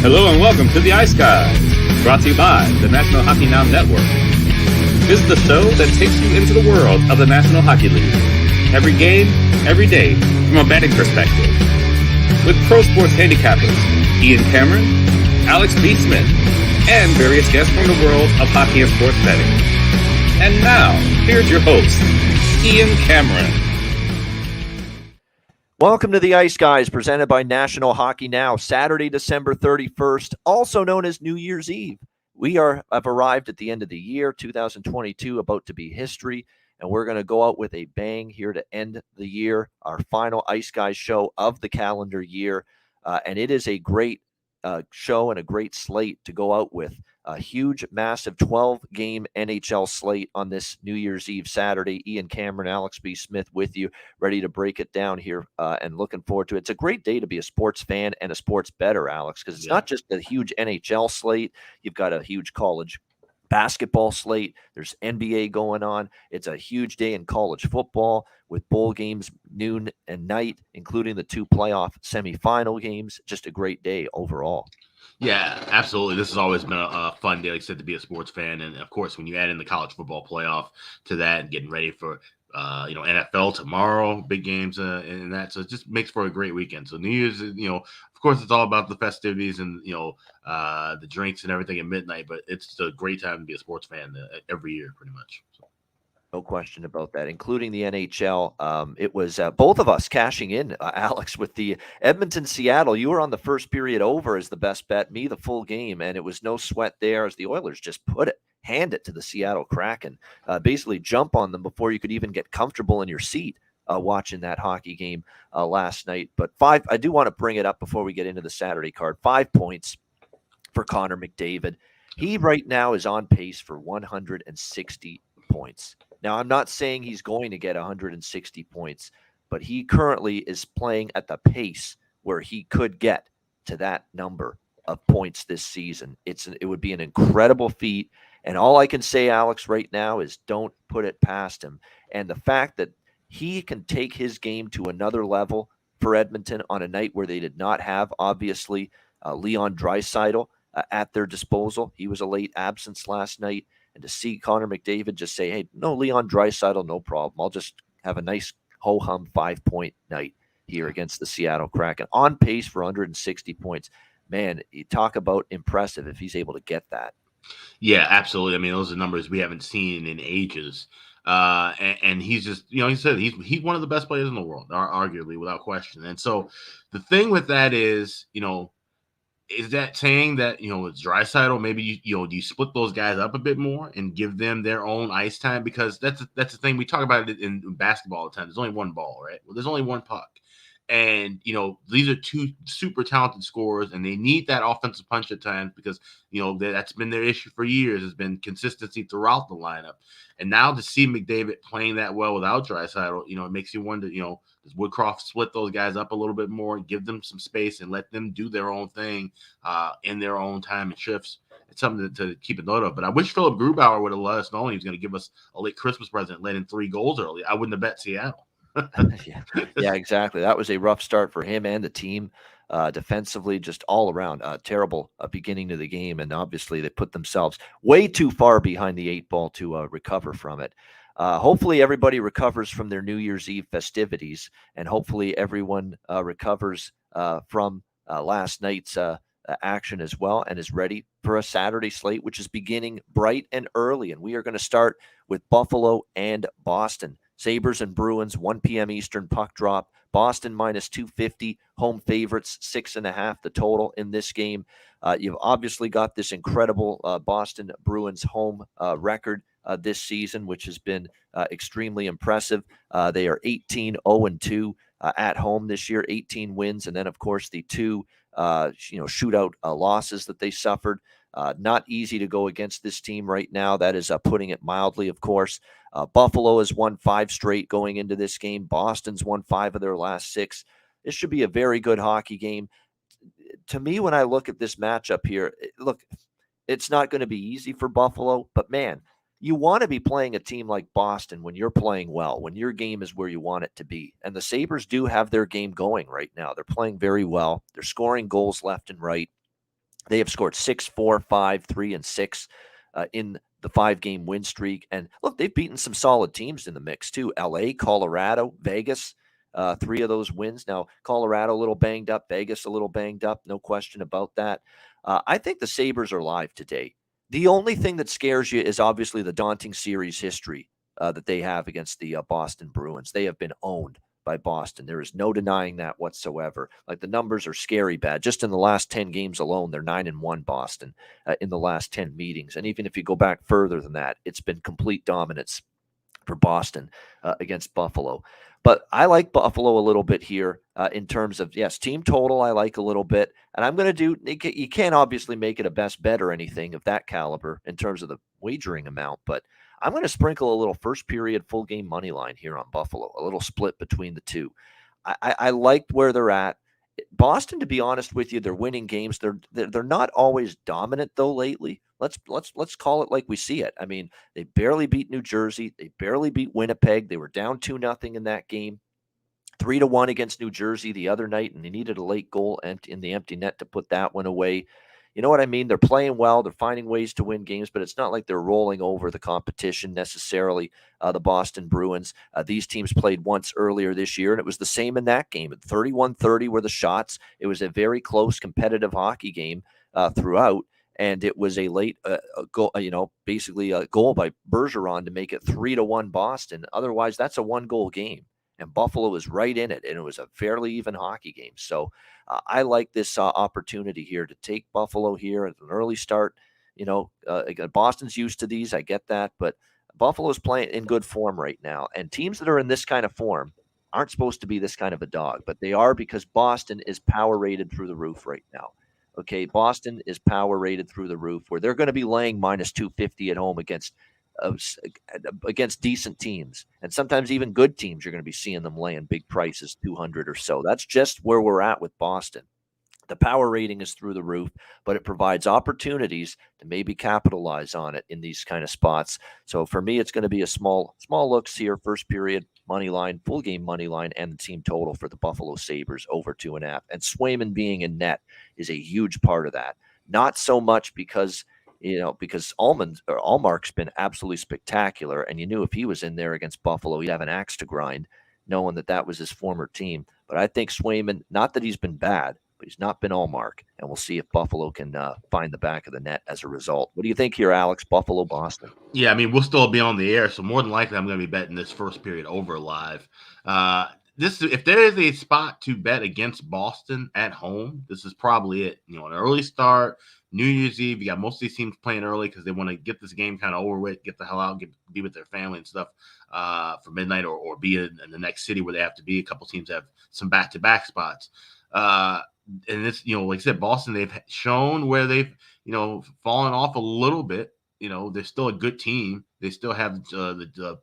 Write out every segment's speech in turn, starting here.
Hello and welcome to the Ice Guys, brought to you by the National Hockey Now Network. This is the show that takes you into the world of the National Hockey League. Every game, every day, from a betting perspective. With pro sports handicappers, Ian Cameron, Alex B. Smith, and various guests from the world of hockey and sports betting. And now, here's your host, Ian Cameron. Welcome to the Ice Guys, presented by National Hockey Now, Saturday, December 31st, also known as New Year's Eve. We have arrived at the end of the year, 2022, about to be history, and we're going to go out with a bang here to end the year, our final Ice Guys show of the calendar year, and it is a great show and a great slate to go out with. A huge, massive 12-game NHL slate on this New Year's Eve Saturday. Ian Cameron, Alex B. Smith with you, ready to break it down here and looking forward to it. It's a great day to be a sports fan and a sports bettor, Alex, because it's not just a huge NHL slate. You've got a huge college basketball slate. There's NBA going on. It's a huge day in college football with bowl games noon and night, including the two playoff semifinal games. Just a great day overall. Yeah, absolutely. This has always been a fun day, like I said, to be a sports fan. And, of course, when you add in the college football playoff to that and getting ready for, NFL tomorrow, big games and that. So it just makes for a great weekend. So New Year's, of course, it's all about the festivities and, the drinks and everything at midnight. But it's a great time to be a sports fan every year, pretty much. So. No question about that, including the NHL. It was both of us cashing in, Alex, with the Edmonton-Seattle. You were on the first period over as the best bet, me the full game, and it was no sweat there as the Oilers just hand it to the Seattle Kraken, basically jump on them before you could even get comfortable in your seat watching that hockey game last night. But I do want to bring it up before we get into the Saturday card. 5 points for Connor McDavid. He right now is on pace for 160 points. Now, I'm not saying he's going to get 160 points, but he currently is playing at the pace where he could get to that number of points this season. It would be an incredible feat, and all I can say, Alex, right now is don't put it past him. And the fact that he can take his game to another level for Edmonton on a night where they did not have, obviously, Leon Draisaitl at their disposal. He was a late absence last night. And to see Connor McDavid just say, hey, no Leon Draisaitl, no problem. I'll just have a nice ho-hum 5-point night here against the Seattle Kraken. On pace for 160 points. Man, you talk about impressive if he's able to get that. Yeah, absolutely. I mean, those are numbers we haven't seen in ages. And he's just, he said he's one of the best players in the world, arguably, without question. And so the thing with that is, is that saying that, with Draisaitl, maybe, you split those guys up a bit more and give them their own ice time? Because that's the thing. We talk about it in basketball all the time. There's only one ball, right? Well, there's only one puck. And, these are two super talented scorers, and they need that offensive punch at times because, that's been their issue for years, has been consistency throughout the lineup. And now to see McDavid playing that well without Draisaitl, it makes you wonder, does Woodcroft split those guys up a little bit more, give them some space, and let them do their own thing in their own time and shifts? It's something to keep a note of. But I wish Philip Grubauer would have let us know he was going to give us a late Christmas present, let in 3 goals early. I wouldn't have bet Seattle. Yeah, exactly. That was a rough start for him and the team defensively, just all around. Terrible beginning to the game, and obviously they put themselves way too far behind the 8 ball to recover from it. Hopefully everybody recovers from their New Year's Eve festivities, and hopefully everyone recovers from last night's action as well and is ready for a Saturday slate, which is beginning bright and early. And we are going to start with Buffalo and Boston. Sabres and Bruins, 1 p.m. Eastern puck drop. Boston minus 250, home favorites, 6.5 the total in this game. You've obviously got this incredible Boston Bruins home record this season, which has been extremely impressive. They are 18-0-2 at home this year, 18 wins, and then, of course, the 2 shootout losses that they suffered. Not easy to go against this team right now. That is putting it mildly, of course. Buffalo has won 5 straight going into this game. Boston's won 5 of their last 6. This should be a very good hockey game. To me, when I look at this matchup here, look, it's not going to be easy for Buffalo, but man, you want to be playing a team like Boston when you're playing well, when your game is where you want it to be. And the Sabres do have their game going right now. They're playing very well. They're scoring goals left and right. They have scored 6, 4, 5, 3, and 6 in the 5-game win streak. And look, they've beaten some solid teams in the mix too. LA, Colorado, Vegas, 3 of those wins. Now, Colorado a little banged up, Vegas a little banged up, no question about that. I think the Sabres are live today. The only thing that scares you is obviously the daunting series history that they have against the Boston Bruins. They have been owned by Boston. There is no denying that whatsoever. Like, the numbers are scary bad. Just in the last 10 games alone, they're 9-1 Boston in the last 10 meetings. And even if you go back further than that, it's been complete dominance for Boston against Buffalo. But I like Buffalo a little bit here in terms of, yes, team total I like a little bit. And I'm going to you can't obviously make it a best bet or anything of that caliber in terms of the wagering amount, but I'm going to sprinkle a little first period full game money line here on Buffalo, a little split between the two. I liked where they're at. Boston, to be honest with you, they're winning games. They're not always dominant though lately. Let's call it like we see it. I mean, they barely beat New Jersey. They barely beat Winnipeg. They were down 2-0 in that game. 3-1 against New Jersey the other night, and they needed a late goal in the empty net to put that one away. You know what I mean? They're playing well. They're finding ways to win games, but it's not like they're rolling over the competition necessarily, the Boston Bruins. These teams played once earlier this year, and it was the same in that game. At 31-30 were the shots. It was a very close, competitive hockey game throughout, and it was a late goal, basically a goal by Bergeron to make it 3-1 Boston. Otherwise, that's a one-goal game. And Buffalo was right in it, and it was a fairly even hockey game. So I like this opportunity here to take Buffalo here at an early start. Boston's used to these. I get that. But Buffalo's playing in good form right now. And teams that are in this kind of form aren't supposed to be this kind of a dog. But they are, because Boston is power rated through the roof right now. Okay, Boston is power rated through the roof, where they're going to be laying minus 250 at home against decent teams, and sometimes even good teams. You're going to be seeing them laying big prices, 200 or so. That's just where we're at with Boston. The power rating is through the roof, but it provides opportunities to maybe capitalize on it in these kind of spots. So for me, it's going to be a small looks here, first period money line, full game money line, and the team total for the Buffalo Sabres over 2.5. And Swayman being in net is a huge part of that. Not so much because Allmark's been absolutely spectacular, and you knew if he was in there against Buffalo, he'd have an axe to grind, knowing that was his former team. But I think Swayman, not that he's been bad, but he's not been Allmark, and we'll see if Buffalo can find the back of the net as a result. What do you think here, Alex? Buffalo, Boston? Yeah, I mean, we'll still be on the air, so more than likely I'm going to be betting this first period over live. If there is a spot to bet against Boston at home, this is probably it. An early start, New Year's Eve. You got most of these teams playing early because they want to get this game kind of over with, get the hell out, be with their family and stuff for midnight, or be in the next city where they have to be. A couple teams have some back-to-back spots. And this, like I said, Boston, they've shown where they've, fallen off a little bit. They're still a good team. They still have the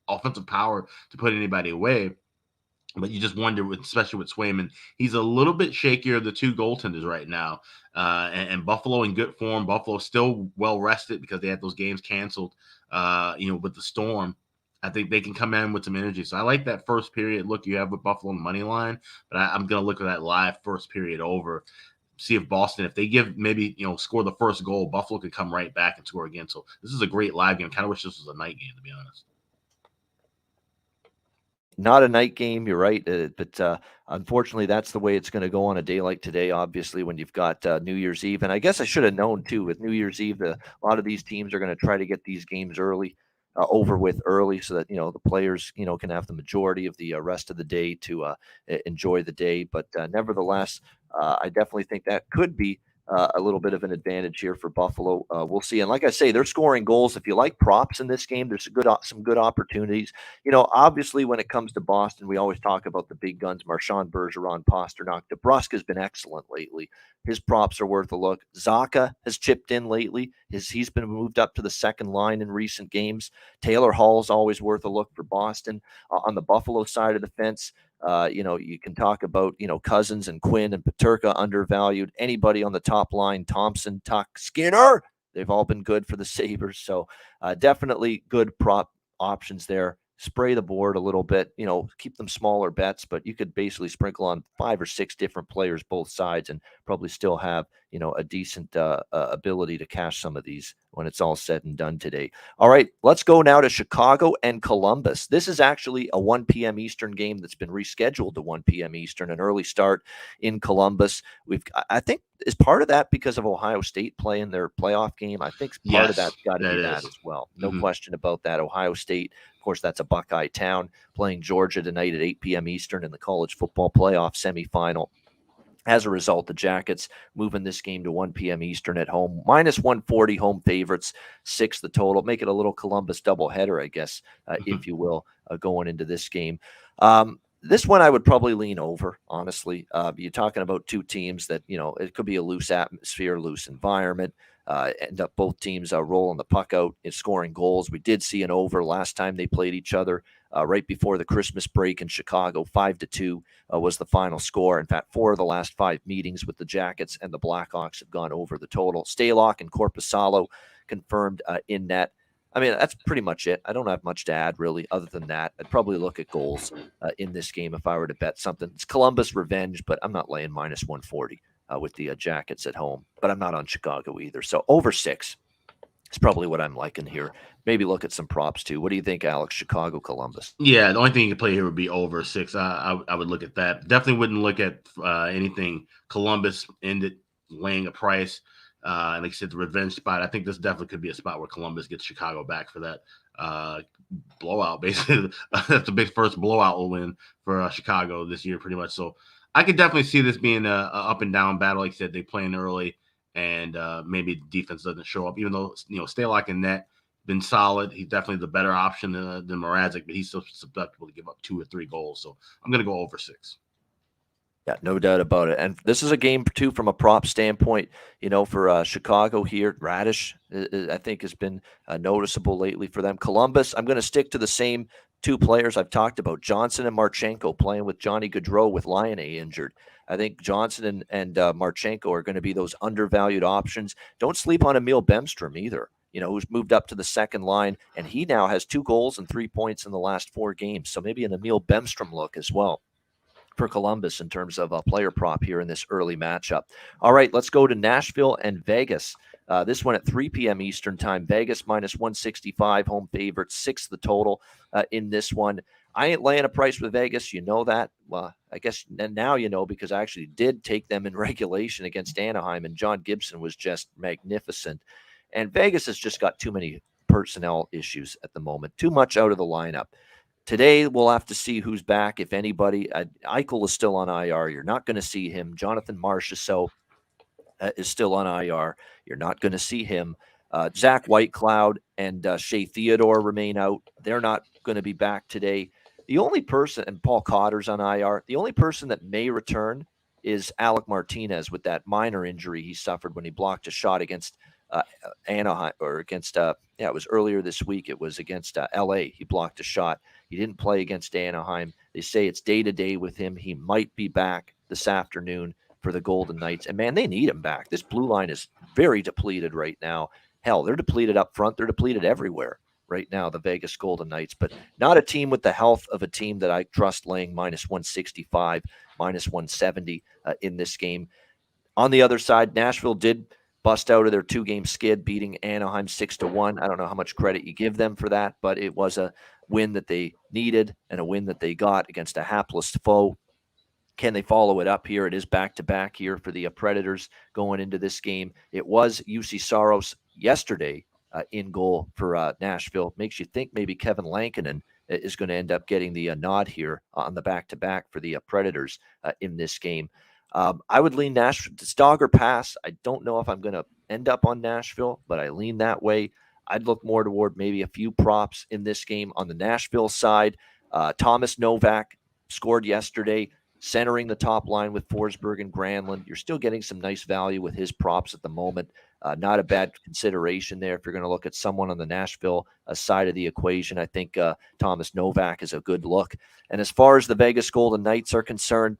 offensive power to put anybody away. But you just wonder, especially with Swayman, he's a little bit shakier of the two goaltenders right now. And Buffalo in good form. Buffalo still well rested because they had those games canceled, with the storm. I think they can come in with some energy. So I like that first period look you have with Buffalo on the money line. But I'm going to look at that live first period over. See if Boston, if they score the first goal, Buffalo could come right back and score again. So this is a great live game. Kind of wish this was a night game, to be honest. Not a night game, you're right, but unfortunately, that's the way it's going to go on a day like today, obviously, when you've got New Year's Eve. And I guess I should have known, too, with New Year's Eve, a lot of these teams are going to try to get these games over with early so that, the players, can have the majority of the rest of the day to enjoy the day. But nevertheless, I definitely think that could be a little bit of an advantage here for Buffalo. We'll see. And like I say, they're scoring goals. If you like props in this game, there's some good opportunities. Obviously, when it comes to Boston, we always talk about the big guns: Marchand, Bergeron, Pastrnak. DeBrusk has been excellent lately. His props are worth a look. Zacha has chipped in lately. He's been moved up to the second line in recent games. Taylor Hall's always worth a look for Boston. On the Buffalo side of the fence, you can talk about, Cousins and Quinn and Peterka undervalued. Anybody on the top line, Thompson, Tuck, Skinner, they've all been good for the Sabres. So definitely good prop options there spray the board a little bit, keep them smaller bets, but you could basically sprinkle on 5 or 6 different players, both sides, and probably still have, a decent ability to cash some of these when it's all said and done today. All right, let's go now to Chicago and Columbus. This is actually a 1 p.m. Eastern game that's been rescheduled to 1 p.m. Eastern, an early start in Columbus. I think is part of that because of Ohio State playing their playoff game. I think part of that's got to be that as well. No question about that. Ohio State, of course, that's a Buckeye town, playing Georgia tonight at 8 p.m. Eastern in the college football playoff semifinal. As a result, the Jackets moving this game to 1 p.m. Eastern at home, minus 140 home favorites, 6 the total. Make it a little Columbus doubleheader, I guess, if you will, going into this game. This one I would probably lean over, honestly. You're talking about two teams that, it could be a loose atmosphere, loose environment. End up both teams rolling the puck out and scoring goals. We did see an over last time they played each other right before the Christmas break in Chicago. 5-2 was the final score. In fact, 4 of the last 5 meetings with the Jackets and the Blackhawks have gone over the total. Stalock and Korpisalo confirmed in net. I mean, that's pretty much it. I don't have much to add, really, other than that. I'd probably look at goals in this game if I were to bet something. It's Columbus revenge, but I'm not laying minus 140 with the Jackets at home. But I'm not on Chicago either. So over 6 is probably what I'm liking here. Maybe look at some props, too. What do you think, Alex? Chicago, Columbus? Yeah, the only thing you can play here would be over 6. I would look at that. Definitely wouldn't look at anything Columbus ended laying a price. And like I said, the revenge spot, I think this definitely could be a spot where Columbus gets Chicago back for that blowout. Basically, that's the big first blowout win for Chicago this year, pretty much. So I could definitely see this being a up and down battle. Like I said, they play in early, and maybe the defense doesn't show up. Even though Stalock in net been solid, he's definitely the better option than Mrazek, but he's still susceptible to give up 2 or 3 goals. So I'm going to go over 6. Yeah, no doubt about it. And this is a game, too, from a prop standpoint, for Chicago here. Radish, I think, has been noticeable lately for them. Columbus, I'm going to stick to the same 2 players I've talked about, Johnson and Marchenko, playing with Johnny Gaudreau with Laine injured. I think Johnson and Marchenko are going to be those undervalued options. Don't sleep on Emil Bemstrom either, who's moved up to the second line, and he now has 2 goals and 3 points in the last 4 games. So maybe an Emil Bemstrom look as well for Columbus in terms of a player prop here in this early matchup. All right, let's go to Nashville and Vegas. This one at 3 p.m. Eastern time. Vegas minus 165, home favorite, 6 the total in this one. I ain't laying a price with Vegas. You know that. Well, I guess now you know, because I actually did take them in regulation against Anaheim, and John Gibson was just magnificent. And Vegas has just got too many personnel issues at the moment, too much out of the lineup. Today, we'll have to see who's back, if anybody. Eichel is still on IR. You're not going to see him. Jonathan Marchessault is still on IR. You're not going to see him. Zach Whitecloud and Shea Theodore remain out. They're not going to be back today. The only person, and Paul Cotter's on IR, the only person that may return is Alec Martinez with that minor injury he suffered when he blocked a shot against Anaheim, or against, it was earlier this week. It was against LA. He blocked a shot. He didn't play against Anaheim. They say it's day-to-day with him. He might be back this afternoon for the Golden Knights. And, man, they need him back. This blue line is very depleted right now. Hell, they're depleted up front. They're depleted everywhere right now, the Vegas Golden Knights. But not a team with the health of a team that I trust laying minus 165, minus 170 in this game. On the other side, Nashville did bust out of their 2-game skid, beating Anaheim 6-1. I don't know how much credit you give them for that, but it was a win that they needed and a win that they got against a hapless foe. Can they follow it up here? It is back-to-back here for the Predators going into this game. It was UC Saros yesterday in goal for Nashville. Makes you think maybe Kevin Lankinen is going to end up getting the nod here on the back-to-back for the Predators in this game. I would lean Nashville. It's dog or pass. I don't know if I'm going to end up on Nashville, but I lean that way. I'd look more toward maybe a few props in this game on the Nashville side. Thomas Novak scored yesterday, centering the top line with Forsberg and Granlund. You're still getting some nice value with his props at the moment. Not a bad consideration there if you're going to look at someone on the Nashville side of the equation. I think Thomas Novak is a good look. And as far as the Vegas Golden Knights are concerned,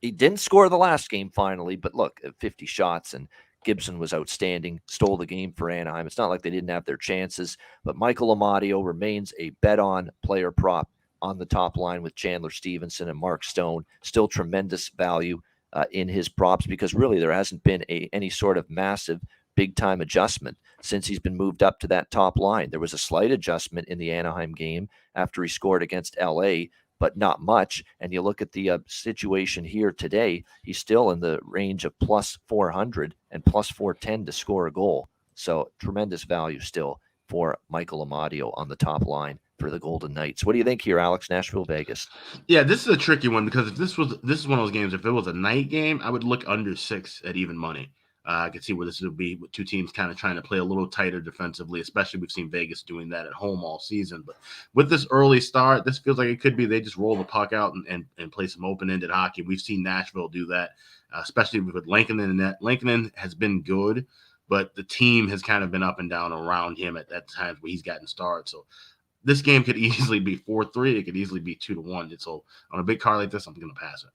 he didn't score the last game finally, but look, 50 shots and Gibson was outstanding, stole the game for Anaheim. It's not like they didn't have their chances, but Michael Amadio remains a bet-on player prop on the top line with Chandler Stevenson and Mark Stone. Still tremendous value in his props because really there hasn't been any sort of massive big-time adjustment since he's been moved up to that top line. There was a slight adjustment in the Anaheim game after he scored against LA, but not much. And you look at the situation here today, he's still in the range of plus 400 and plus 410 to score a goal. So tremendous value still for Michael Amadio on the top line for the Golden Knights. What do you think here, Alex? Nashville, Vegas? Yeah, this is a tricky one because if this is one of those games. If it was a night game, I would look under 6 at even money. I could see where this would be with two teams kind of trying to play a little tighter defensively, especially we've seen Vegas doing that at home all season. But with this early start, this feels like it could be they just roll the puck out and play some open-ended hockey. We've seen Nashville do that, especially with Lankinen in net. Lankinen has been good, but the team has kind of been up and down around him at times where he's gotten started. So this game could easily be 4-3. It could easily be 2-1. So on a big card like this, I'm going to pass it.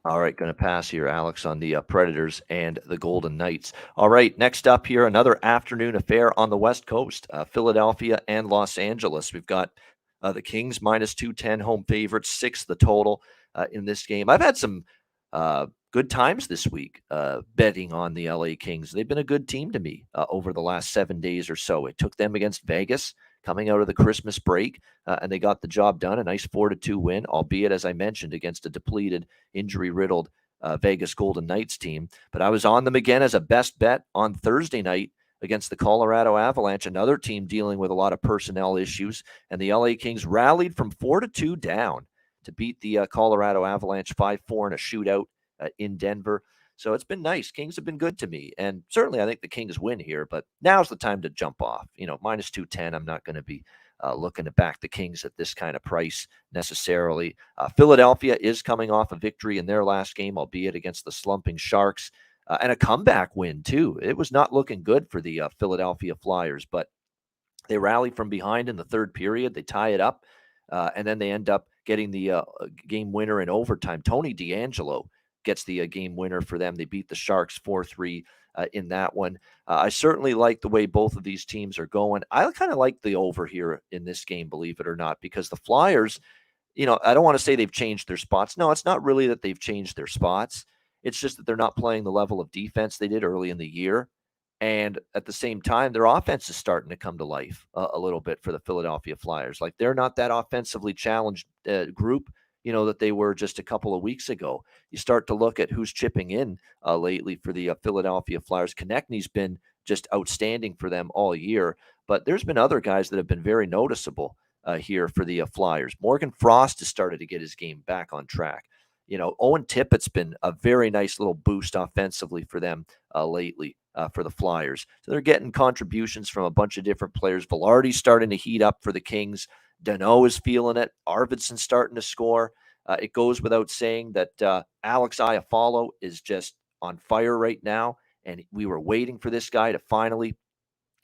All right, going to pass here, Alex, on the Predators and the Golden Knights. All right, next up here, another afternoon affair on the West Coast, Philadelphia and Los Angeles. We've got the Kings minus 210 home favorites, 6 the total in this game. I've had some good times this week betting on the LA Kings. They've been a good team to me over the last 7 days or so. It took them against Vegas coming out of the Christmas break, and they got the job done. A nice 4-2 win, albeit, as I mentioned, against a depleted, injury-riddled Vegas Golden Knights team. But I was on them again as a best bet on Thursday night against the Colorado Avalanche, another team dealing with a lot of personnel issues. And the LA Kings rallied from 4-2 down to beat the Colorado Avalanche 5-4 in a shootout in Denver. So it's been nice. Kings have been good to me. And certainly I think the Kings win here, but now's the time to jump off. Minus 210, I'm not going to be looking to back the Kings at this kind of price necessarily. Philadelphia is coming off a victory in their last game, albeit against the slumping Sharks, and a comeback win too. It was not looking good for the Philadelphia Flyers, but they rally from behind in the third period. They tie it up, and then they end up getting the game winner in overtime. Tony DeAngelo gets the game winner for them. They beat the Sharks 4-3 in that one. I certainly like the way both of these teams are going. I kind of like the over here in this game, believe it or not, because the Flyers, I don't want to say they've changed their spots. No, it's not really that they've changed their spots. It's just that they're not playing the level of defense they did early in the year. And at the same time, their offense is starting to come to life a little bit for the Philadelphia Flyers. Like they're not that offensively challenged group, that they were just a couple of weeks ago. You start to look at who's chipping in lately for the Philadelphia Flyers. Konechny's been just outstanding for them all year, but there's been other guys that have been very noticeable here for the Flyers. Morgan Frost has started to get his game back on track. Owen Tippett's been a very nice little boost offensively for them lately for the Flyers. So they're getting contributions from a bunch of different players. Velarde's starting to heat up for the Kings. Danault is feeling it. Arvidsson's starting to score. It goes without saying that Alex Iafallo is just on fire right now, and we were waiting for this guy to finally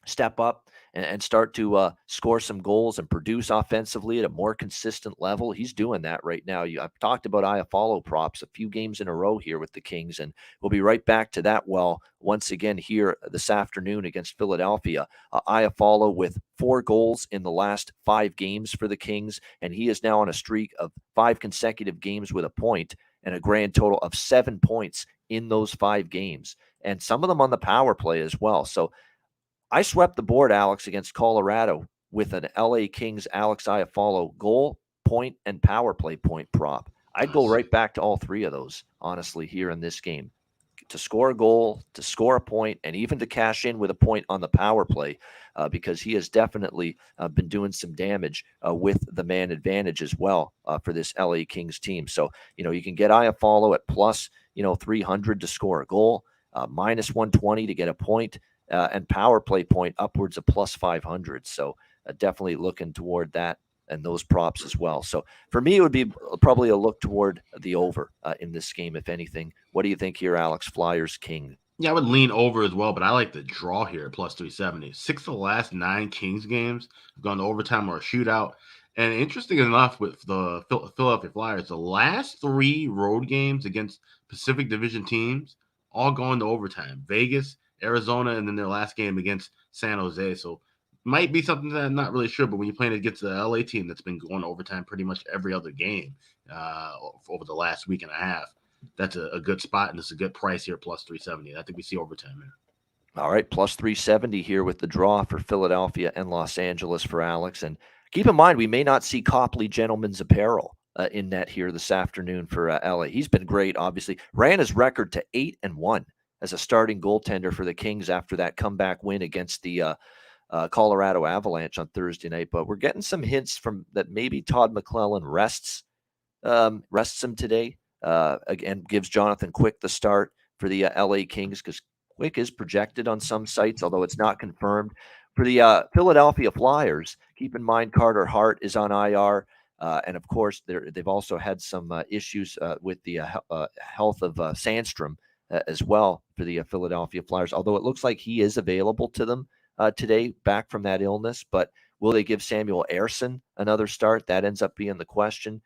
step up and start to score some goals and produce offensively at a more consistent level. He's doing that right now. I've talked about Iafallo props a few games in a row here with the Kings, and we'll be right back to that once again here this afternoon against Philadelphia. Iafallo with 4 goals in the last 5 games for the Kings, and he is now on a streak of 5 consecutive games with a point and a grand total of 7 points in those 5 games, and some of them on the power play as well. So I swept the board, Alex, against Colorado with an LA Kings Alex Iafallo goal, point, and power play point prop. I'd go right back to all 3 of those, honestly, here in this game. To score a goal, to score a point, and even to cash in with a point on the power play, because he has definitely been doing some damage with the man advantage as well for this LA Kings team. So, you can get Iafallo at plus, 300 to score a goal, minus 120 to get a point, and power play point upwards of plus 500. So definitely looking toward that and those props as well. So for me, it would be probably a look toward the over in this game, if anything. What do you think here, Alex? Flyers, King? Yeah, I would lean over as well, but I like the draw here at plus 370. 6 of the last 9 Kings games have gone to overtime or a shootout. And interesting enough, with the Philadelphia Flyers, the last 3 road games against Pacific Division teams, all going to overtime. Vegas, Arizona, and then their last game against San Jose. So might be something that I'm not really sure, but when you're playing against the LA team that's been going to overtime pretty much every other game over the last week and a half, that's a good spot, and it's a good price here, plus 370. I think we see overtime here. All right, plus 370 here with the draw for Philadelphia and Los Angeles for Alex. And keep in mind, we may not see Copley Gentleman's Apparel in net here this afternoon for LA. He's been great, obviously. Ran his record to 8-1 as a starting goaltender for the Kings after that comeback win against the Colorado Avalanche on Thursday night. But we're getting some hints from that maybe Todd McClellan rests him today. Again, gives Jonathan Quick the start for the LA Kings because Quick is projected on some sites, although it's not confirmed. For the Philadelphia Flyers, keep in mind Carter Hart is on IR. And, of course, they've also had some issues with the health of Sandstrom as well for the Philadelphia Flyers, although it looks like he is available to them today back from that illness. But will they give Samuel Ersson another start? That ends up being the question.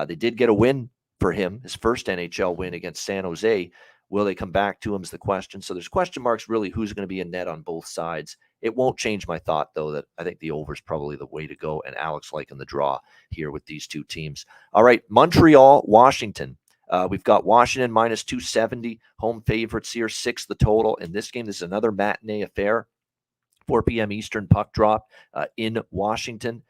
They did get a win for him, his first NHL win against San Jose. Will they come back to him is the question. So there's question marks really who's going to be in net on both sides. It won't change my thought, though, that I think the over is probably the way to go, and Alex liking the draw here with these two teams. All right, Montreal, Washington. We've got Washington minus 270, home favorites here, 6 the total. In this game, this is another matinee affair, 4 p.m. Eastern puck drop in Washington.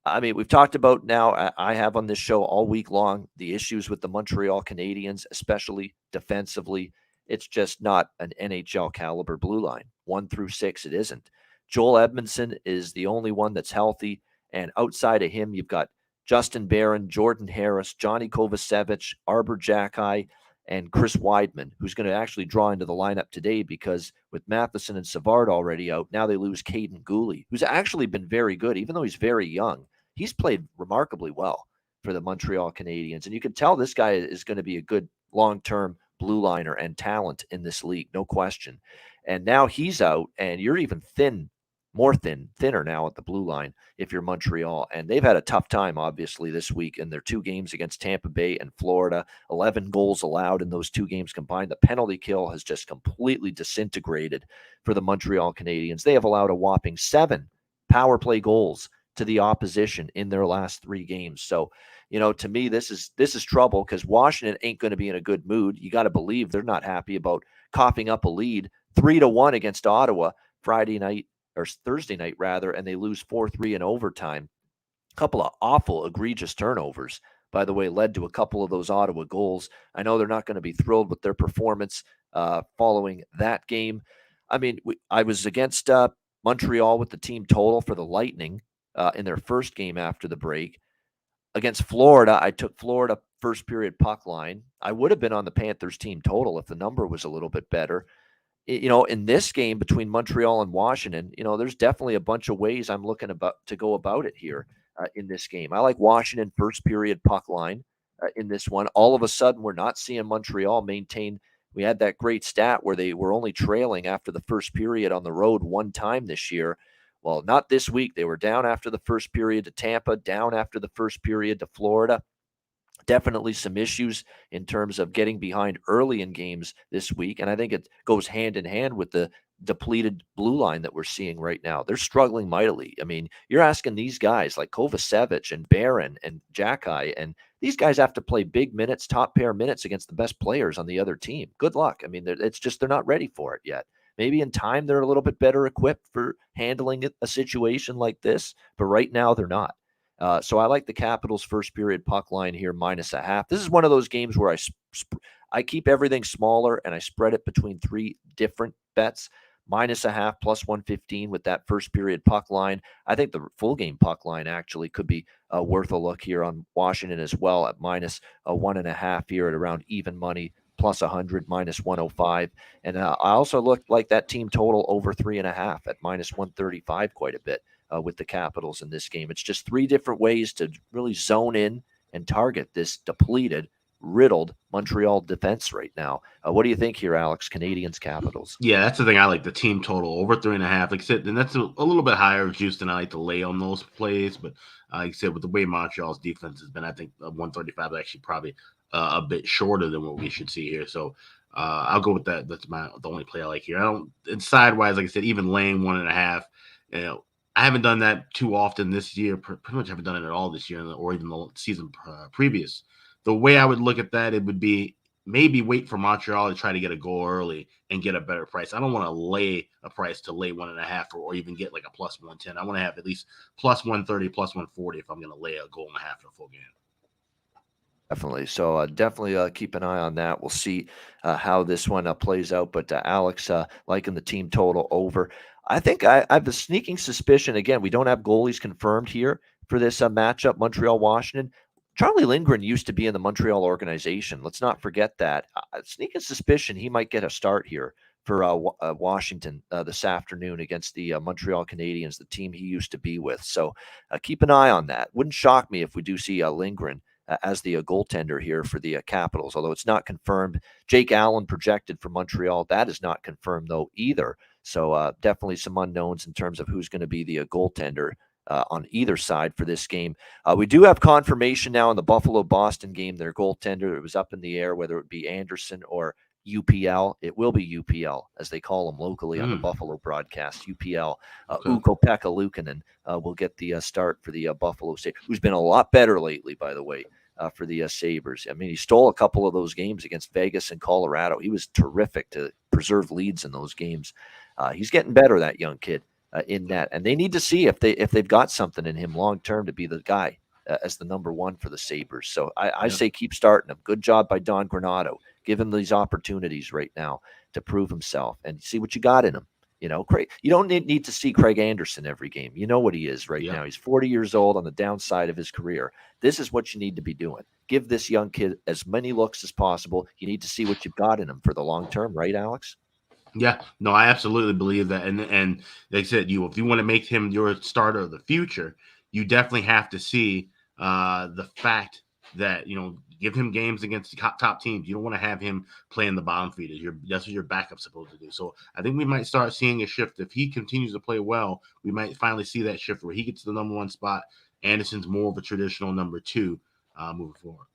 I mean, we've talked about now, I have on this show all week long, the issues with the Montreal Canadiens, especially defensively. It's just not an NHL caliber blue line. 1 through 6, it isn't. Joel Edmondson is the only one that's healthy. And outside of him, you've got Justin Barron, Jordan Harris, Johnny Kovacevic, Arbor Jacki, and Chris Weidman, who's going to actually draw into the lineup today because with Matheson and Savard already out, now they lose Caden Gooley, who's actually been very good, even though he's very young. He's played remarkably well for the Montreal Canadiens, and you can tell this guy is going to be a good long-term blue liner and talent in this league, no question. And now he's out, and you're even thinner now at the blue line if you're Montreal. And they've had a tough time, obviously, this week in their 2 games against Tampa Bay and Florida. 11 goals allowed in those 2 games combined. The penalty kill has just completely disintegrated for the Montreal Canadiens. They have allowed a whopping 7 power play goals to the opposition in their last 3 games. So, to me, this is trouble because Washington ain't going to be in a good mood. You got to believe they're not happy about coughing up a lead 3-1 against Ottawa Thursday night rather, and they lose 4-3 in overtime. A couple of awful, egregious turnovers, by the way, led to a couple of those Ottawa goals. I know they're not going to be thrilled with their performance following that game. I mean, I was against Montreal with the team total for the Lightning in their first game after the break. Against Florida, I took Florida first period puck line. I would have been on the Panthers team total if the number was a little bit better. In this game between Montreal and Washington, there's definitely a bunch of ways I'm looking to go about it here in this game. I like Washington first period puck line in this one. All of a sudden, we're not seeing Montreal maintain. We had that great stat where they were only trailing after the first period on the road 1 time this year. Well, not this week. They were down after the first period to Tampa, down after the first period to Florida. Definitely some issues in terms of getting behind early in games this week. And I think it goes hand in hand with the depleted blue line that we're seeing right now. They're struggling mightily. I mean, you're asking these guys like Kovacevic and Barron and Jacki, and these guys have to play big minutes, top pair minutes against the best players on the other team. Good luck. I mean, it's just they're not ready for it yet. Maybe in time they're a little bit better equipped for handling a situation like this, but right now they're not. So I like the Capitals first period puck line here -0.5. This is one of those games where I keep everything smaller and I spread it between 3 different bets. -0.5 plus 115 with that first period puck line. I think the full game puck line actually could be worth a look here on Washington as well at -1.5 here at around even money. Plus 100, -105. And I also looked like that team total over 3.5 at -135 quite a bit with the Capitals in this game. It's just 3 different ways to really zone in and target this depleted, riddled Montreal defense right now. What do you think here, Alex? Canadiens, Capitals. Yeah, that's the thing. I like the team total over 3.5. Like I said, and that's a little bit higher juice than I like to lay on those plays. But like I said, with the way Montreal's defense has been, I think 135 is actually probably a bit shorter than what we should see here. So I'll go with that. That's the only play I like here. I don't. And sidewise, like I said, even laying 1.5. You know, I haven't done that too often this year. Pretty much haven't done it at all this year, or even the season previous. The way I would look at that, it would be maybe wait for Montreal to try to get a goal early and get a better price. I don't want to lay a price to lay 1.5 or even get like a plus 110. I want to have at least plus 130, plus 140 if I'm going to lay a goal and a half in a full game. Definitely. So definitely keep an eye on that. We'll see how this one plays out. But Alex, liking the team total over. I think I have a sneaking suspicion. Again, we don't have goalies confirmed here for this matchup, Montreal-Washington. Charlie Lindgren used to be in the Montreal organization. Let's not forget that. Sneaking suspicion he might get a start here for Washington this afternoon against the Montreal Canadiens, the team he used to be with. So keep an eye on that. Wouldn't shock me if we do see Lindgren as the goaltender here for the Capitals, although it's not confirmed. Jake Allen projected for Montreal. That is not confirmed, though, either. So definitely some unknowns in terms of who's going to be the goaltender on either side for this game. We do have confirmation now in the Buffalo-Boston game, their goaltender. It was up in the air whether it be Anderson or UPL. It will be UPL, as they call him locally on the Buffalo broadcast. UPL, Ukko-Pekka Luukkonen will get the start for the Buffalo Sabres, who's been a lot better lately, by the way, for the Sabres. I mean, he stole a couple of those games against Vegas and Colorado. He was terrific to preserve leads in those games. He's getting better, that young kid, in that. And they need to see if they've got something in him long-term to be the guy as the number one for the Sabres. So I say keep starting him. Good job by Don Granato. Give him these opportunities right now to prove himself and see what you got in him. You know, Craig, you don't need to see Craig Anderson every game. You know what he is right now. He's 40 years old on the downside of his career. This is what you need to be doing. Give this young kid as many looks as possible. You need to see what you've got in him for the long term, right, Alex? Yeah, no, I absolutely believe that. And like I said, if you want to make him your starter of the future, you definitely have to see the fact that, give him games against the top teams. You don't want to have him playing the bottom feeders. That's what your backup's supposed to do. So I think we might start seeing a shift. If he continues to play well, we might finally see that shift where he gets the number one spot. Anderson's more of a traditional number two moving forward.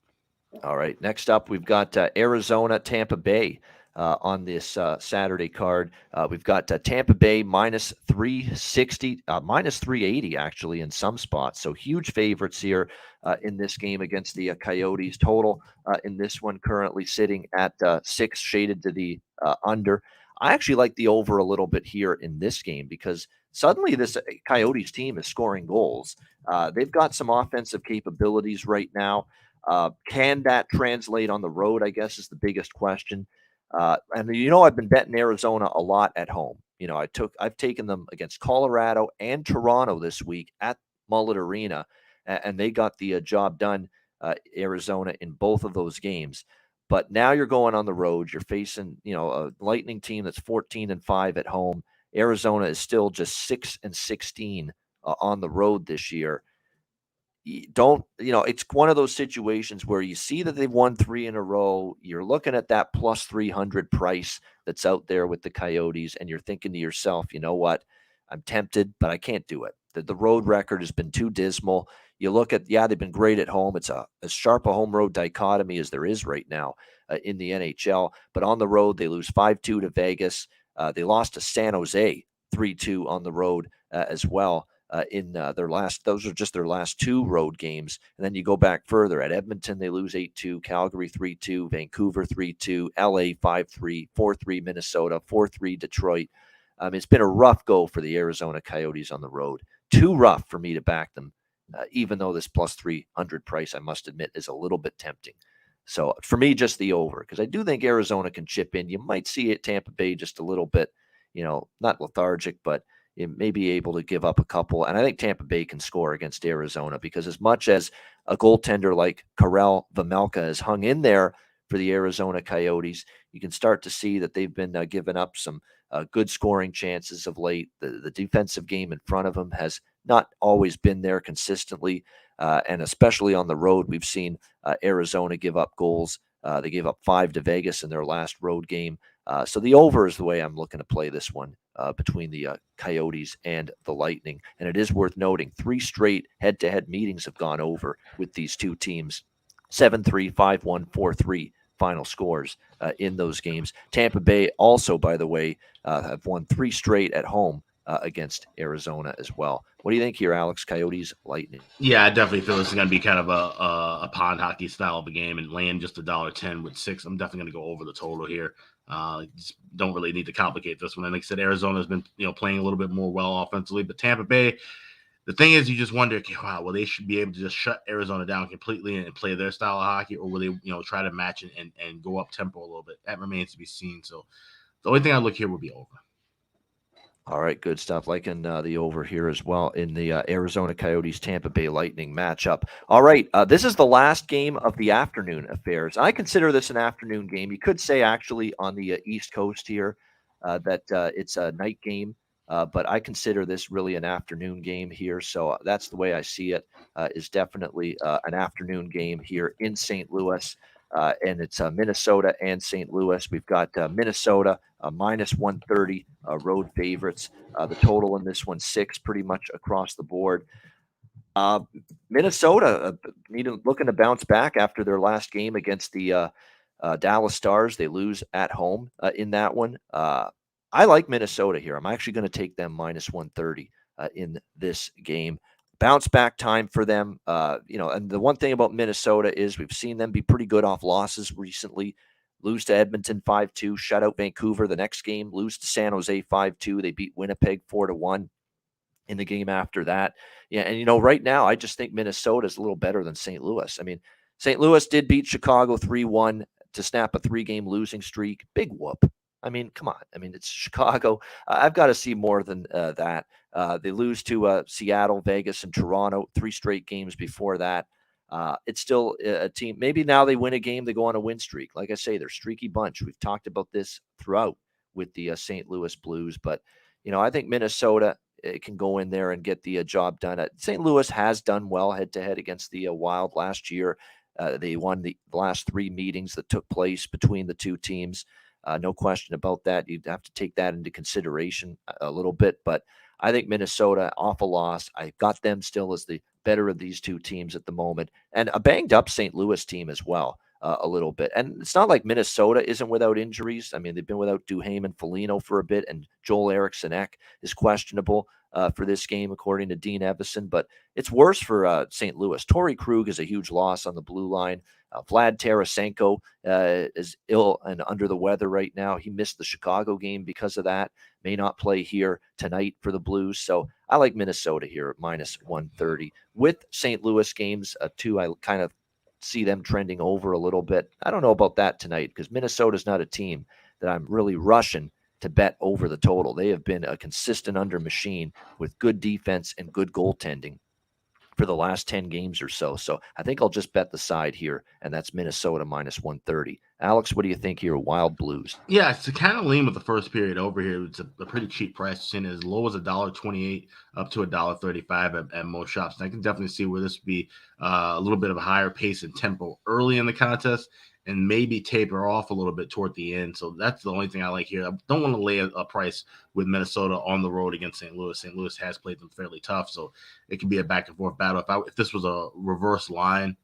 All right. Next up, we've got Arizona, Tampa Bay. On this Saturday card. We've got Tampa Bay minus 360, minus 380 actually in some spots. So huge favorites here in this game against the Coyotes. Total in this one currently sitting at 6, shaded to the under. I actually like the over a little bit here in this game because suddenly this Coyotes team is scoring goals. They've got some offensive capabilities right now. Can that translate on the road, I guess, is the biggest question. And I've been betting Arizona a lot at home. I've taken them against Colorado and Toronto this week at Mullet Arena, and they got the job done, Arizona, in both of those games. But now you're going on the road. You're facing, a Lightning team that's 14-5 at home. Arizona is still just 6-16 on the road this year. It's one of those situations where you see that they've won 3 in a row. You're looking at that plus 300 price that's out there with the Coyotes, and you're thinking to yourself, you know what? I'm tempted, but I can't do it. The road record has been too dismal. You look at, they've been great at home. It's as sharp a home road dichotomy as there is right now in the NHL. But on the road, they lose 5-2 to Vegas. They lost to San Jose 3-2 on the road as well. In those are just their last 2 road games. And then you go back further. At Edmonton, they lose 8-2, Calgary 3-2, Vancouver 3-2, LA 5-3, 4-3 Minnesota, 4-3 Detroit. It's been a rough go for the Arizona Coyotes on the road. Too rough for me to back them, even though this plus 300 price, I must admit, is a little bit tempting. So for me, just the over, because I do think Arizona can chip in. You might see it Tampa Bay just a little bit, not lethargic, but it may be able to give up a couple. And I think Tampa Bay can score against Arizona because as much as a goaltender like Karel Vejmelka has hung in there for the Arizona Coyotes, you can start to see that they've been giving up some good scoring chances of late. The defensive game in front of them has not always been there consistently. And especially on the road, we've seen Arizona give up goals. They gave up 5 to Vegas in their last road game. So the over is the way I'm looking to play this one between the Coyotes and the Lightning. And it is worth noting 3 straight head-to-head meetings have gone over with these two teams. 7-3, 5-1, 4-3 final scores in those games. Tampa Bay also, by the way, have won 3 straight at home against Arizona as well. What do you think here, Alex? Coyotes, Lightning. Yeah, I definitely feel this is going to be kind of a pond hockey style of a game, and laying just $1.10 with 6. I'm definitely going to go over the total here. Just don't really need to complicate this one. And like I said, Arizona's been playing a little bit more well offensively, but Tampa Bay, the thing is, you just wonder, okay, wow, well, they should be able to just shut Arizona down completely and play their style of hockey, or will they, try to match and go up tempo a little bit? That remains to be seen. So the only thing I look here would be over. All right, good stuff. Liking the over here as well in the Arizona Coyotes Tampa Bay Lightning matchup. All right, this is the last game of the afternoon affairs. I consider this an afternoon game. You could say actually on the East Coast here that it's a night game, but I consider this really an afternoon game here. So that's the way I see it. Is definitely an afternoon game here in St. Louis. And it's Minnesota and St. Louis. We've got Minnesota minus 130 road favorites. The total in this one 6, pretty much across the board. Minnesota looking to bounce back after their last game against the Dallas Stars. They lose at home in that one. I like Minnesota here. I'm actually going to take them minus 130 in this game. Bounce back time for them. And the one thing about Minnesota is we've seen them be pretty good off losses recently. Lose to Edmonton 5-2, shut out Vancouver the next game, lose to San Jose 5-2. They beat Winnipeg 4-1 in the game after that. Yeah, and right now I just think Minnesota is a little better than St. Louis. I mean, St. Louis did beat Chicago 3-1 to snap a 3-game losing streak. Big whoop. I mean, come on. I mean, it's Chicago. I've got to see more than that. They lose to Seattle, Vegas, and Toronto 3 straight games before that. It's still a team. Maybe now they win a game, they go on a win streak. Like I say, they're a streaky bunch. We've talked about this throughout with the St. Louis Blues. But, I think Minnesota can go in there and get the job done. St. Louis has done well head-to-head against the Wild last year. They won the last 3 meetings that took place between the two teams. No question about that. You'd have to take that into consideration a little bit, but I think Minnesota, off a loss. I've got them still as the better of these two teams at the moment, and a banged up St. Louis team as well a little bit. And it's not like Minnesota isn't without injuries. I mean, they've been without Duhaime and Foligno for a bit, and Joel Eriksson-Ek is questionable for this game, according to Dean Evison. But it's worse for St. Louis. Torrey Krug is a huge loss on the blue line. Vlad Tarasenko is ill and under the weather right now. He missed the Chicago game because of that. May not play here tonight for the Blues. So I like Minnesota here at minus 130. With St. Louis games, too, I kind of see them trending over a little bit. I don't know about that tonight because Minnesota's not a team that I'm really rushing to bet over the total. They have been a consistent under machine with good defense and good goaltending for the last 10 games or so. So I think I'll just bet the side here, and that's Minnesota minus 130. Alex, what do you think here? Wild Blues. Yeah, it's to kind of lean with the first period over here. It's a pretty cheap price. It's in as low as $1.28 up to $1.35 at most shops. And I can definitely see where this would be a little bit of a higher pace and tempo early in the contest and maybe taper off a little bit toward the end. So that's the only thing I like here. I don't want to lay a price with Minnesota on the road against St. Louis. St. Louis has played them fairly tough, so it can be a back and forth battle. If this was a reverse line,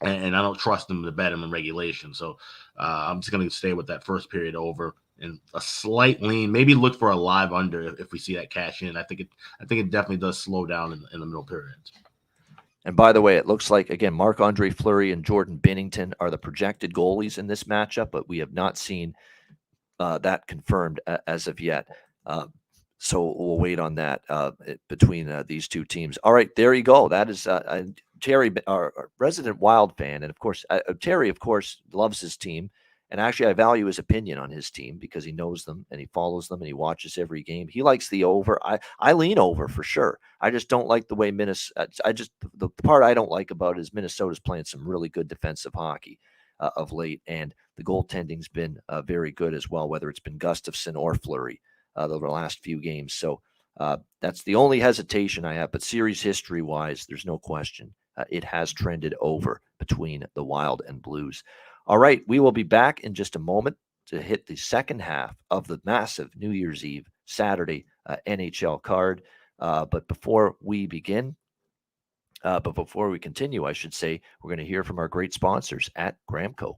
and I don't trust them to bet them in regulation, so I'm just going to stay with that first period over and a slight lean. Maybe look for a live under if we see that cash in. I think it definitely does slow down in the middle periods. And by the way, it looks like, again, Marc-Andre Fleury and Jordan Binnington are the projected goalies in this matchup, but we have not seen that confirmed as of yet. So we'll wait on that between these two teams. All right, there you go. That is Terry, our resident Wild fan. And, of course, Terry, of course, loves his team. And actually, I value his opinion on his team because he knows them and he follows them and he watches every game. He likes the over. I lean over for sure. I just don't like the way Minnesota. The part I don't like about it is Minnesota's playing some really good defensive hockey of late, and the goaltending's been very good as well, whether it's been Gustafsson or Fleury over the last few games. So that's the only hesitation I have. But series history-wise, there's no question it has trended over between the Wild and Blues. All right, we will be back in just a moment to hit the second half of the massive New Year's Eve Saturday NHL card. But before we begin, But before we continue, I should say we're going to hear from our great sponsors at Gramco.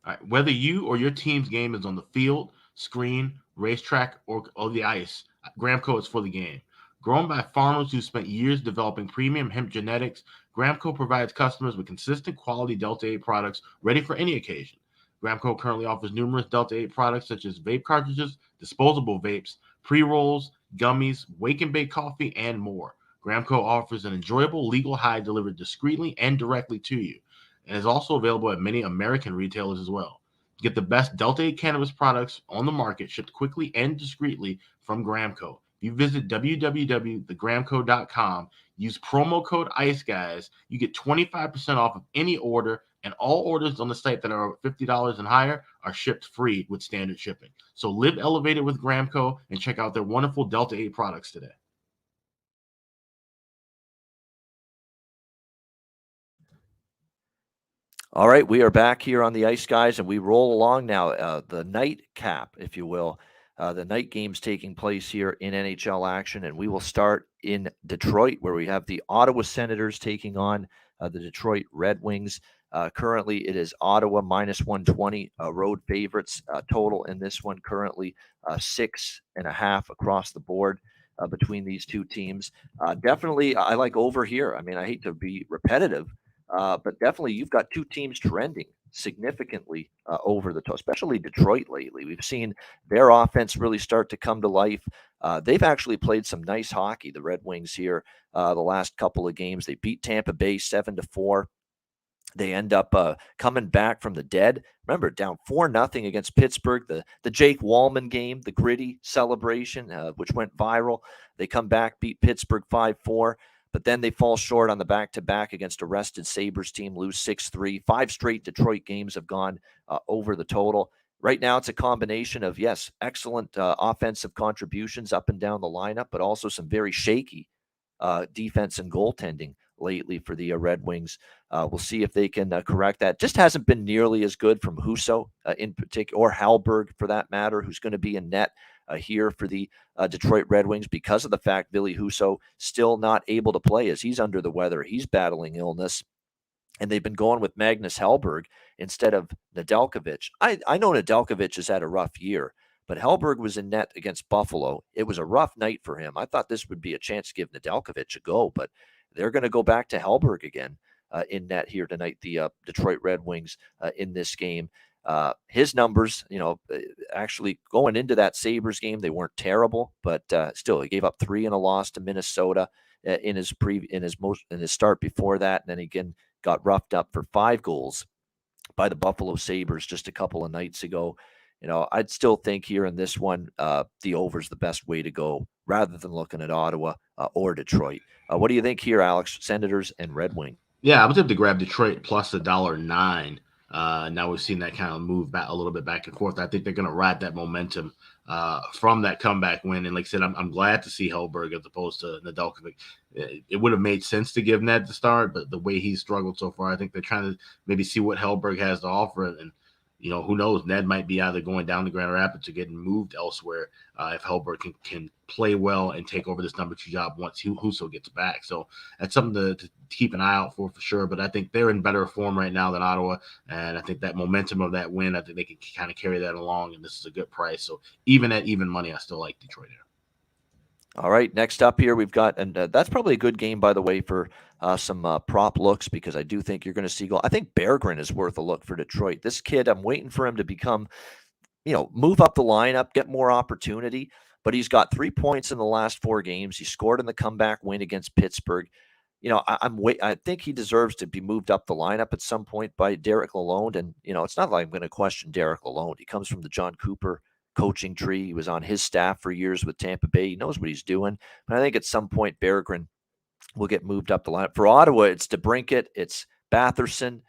All right. Whether you or your team's game is on the field, screen, racetrack, or the ice, Gramco is for the game. Grown by farmers who spent years developing premium hemp genetics, Gramco provides customers with consistent quality Delta 8 products ready for any occasion. Gramco currently offers numerous Delta 8 products such as vape cartridges, disposable vapes, pre-rolls, gummies, wake and bake coffee, and more. Gramco offers an enjoyable legal high delivered discreetly and directly to you, and is also available at many American retailers as well. Get the best Delta 8 cannabis products on the market shipped quickly and discreetly from Gramco. If you visit www.thegramco.com, use promo code ICEGUYS, you get 25% off of any order, and all orders on the site that are $50 and higher are shipped free with standard shipping. So live elevated with Gramco and check out their wonderful Delta 8 products today. All right, we are back here on the Ice Guys, and we roll along now. The nightcap, if you will, the night games taking place here in NHL action, and we will start in Detroit, where we have the Ottawa Senators taking on the Detroit Red Wings. Currently, it is Ottawa minus 120 road favorites. Total in this one currently 6.5 across the board between these two teams. Definitely, I like over here. I mean, I hate to be repetitive. But definitely, you've got two teams trending significantly over the top, especially Detroit lately. We've seen their offense really start to come to life. They've actually played some nice hockey, the Red Wings here, the last couple of games. They beat Tampa Bay 7-4. They end up coming back from the dead. Remember, down 4-0 against Pittsburgh, the Jake Wallman game, the gritty celebration, which went viral. They come back, beat Pittsburgh 5-4. But then they fall short on the back-to-back against a rested Sabres team, lose 6-3. 5 straight Detroit games have gone over the total. Right now, it's a combination of, yes, excellent offensive contributions up and down the lineup, but also some very shaky defense and goaltending lately for the Red Wings. We'll see if they can correct that. Just hasn't been nearly as good from Husso in particular, or Hallberg for that matter, who's going to be in net here for the Detroit Red Wings because of the fact Billy Husso still not able to play as he's under the weather. He's battling illness. And they've been going with Magnus Hellberg instead of Nedeljkovic. I know Nedeljkovic has had a rough year, but Hellberg was in net against Buffalo. It was a rough night for him. I thought this would be a chance to give Nedeljkovic a go, but they're going to go back to Hellberg again in net here tonight, the Detroit Red Wings in this game. His numbers, actually going into that Sabres game, they weren't terrible, but still, he gave up 3 in a loss to Minnesota in his start before that, and then again got roughed up for 5 goals by the Buffalo Sabres just a couple of nights ago. I'd still think here in this one, the over's the best way to go rather than looking at Ottawa or Detroit. What do you think here, Alex? Senators and Red Wing. Yeah, I would have to grab Detroit plus $1.09. Now we've seen that kind of move back a little bit back and forth. I think they're going to ride that momentum from that comeback win. And like I said, I'm glad to see Hellberg as opposed to Nedeljkovic. It would have made sense to give Ned the start, but the way he's struggled so far, I think they're trying to maybe see what Hellberg has to offer. And who knows? Ned might be either going down to Grand Rapids or getting moved elsewhere if Hellberg can play well and take over this number 2 job once Husso gets back. So that's something to keep an eye out for sure. But I think they're in better form right now than Ottawa, and I think that momentum of that win, I think they can kind of carry that along, and this is a good price. So even at even money, I still like Detroit here. All right, next up here we've got, and that's probably a good game, by the way, for some prop looks, because I do think you're going to see goal. I think Berggren is worth a look for Detroit. This kid, I'm waiting for him to become, move up the lineup, get more opportunity, but he's got 3 points in the last 4 games. He scored in the comeback win against Pittsburgh. I think he deserves to be moved up the lineup at some point by Derek Lalonde, and, it's not like I'm going to question Derek Lalonde. He comes from the John Cooper coaching tree. He was on his staff for years with Tampa Bay. He knows what he's doing. But I think at some point, Berggren will get moved up the lineup. For Ottawa, it's DeBrincat, it's Batherson.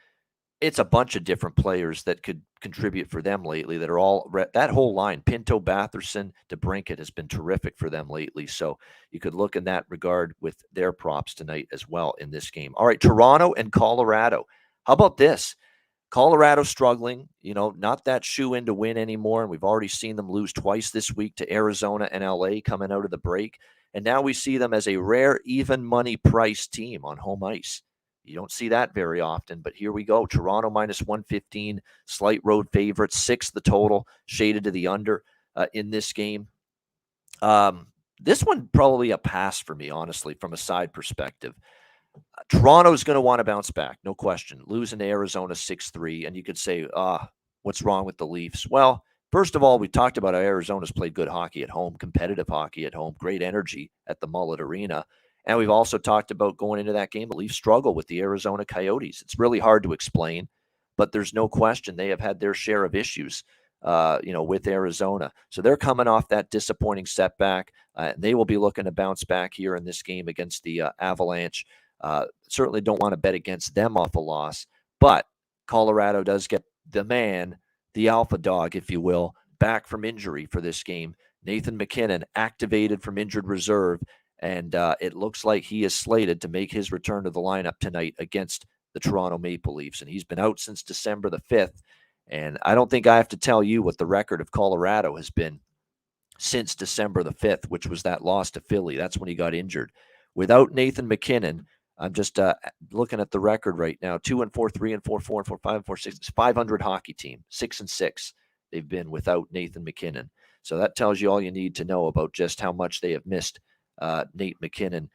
It's a bunch of different players that could contribute for them lately that are all that whole line. Pinto, Batherson, DeBrincat has been terrific for them lately. So you could look in that regard with their props tonight as well in this game. All right, Toronto and Colorado. How about this? Colorado struggling, not that shoe in to win anymore. And we've already seen them lose twice this week to Arizona and LA coming out of the break. And now we see them as a rare, even money price team on home ice. You don't see that very often, but here we go. Toronto minus 115, slight road favorite, 6 the total, shaded to the under in this game. This one probably a pass for me, honestly, from a side perspective. Toronto's going to want to bounce back, no question. Losing to Arizona 6-3, and you could say, what's wrong with the Leafs? Well, first of all, we talked about how Arizona's played good hockey at home, competitive hockey at home, great energy at the Mullet Arena. And we've also talked about going into that game, the Leafs struggle with the Arizona Coyotes. It's really hard to explain, but there's no question they have had their share of issues, with Arizona. So they're coming off that disappointing setback. They will be looking to bounce back here in this game against the Avalanche. Certainly don't want to bet against them off a loss, but Colorado does get the man, the alpha dog, if you will, back from injury for this game. Nathan MacKinnon activated from injured reserve, and it looks like he is slated to make his return to the lineup tonight against the Toronto Maple Leafs, and he's been out since December the 5th, and I don't think I have to tell you what the record of Colorado has been since December the 5th, which was that loss to Philly. That's when he got injured. Without Nathan MacKinnon, I'm just looking at the record right now. 2-4, 3-4, 4-4, 5-4, 6. 500 hockey team, 6-6. They've been without Nathan MacKinnon. So that tells you all you need to know about just how much they have missed Nate MacKinnon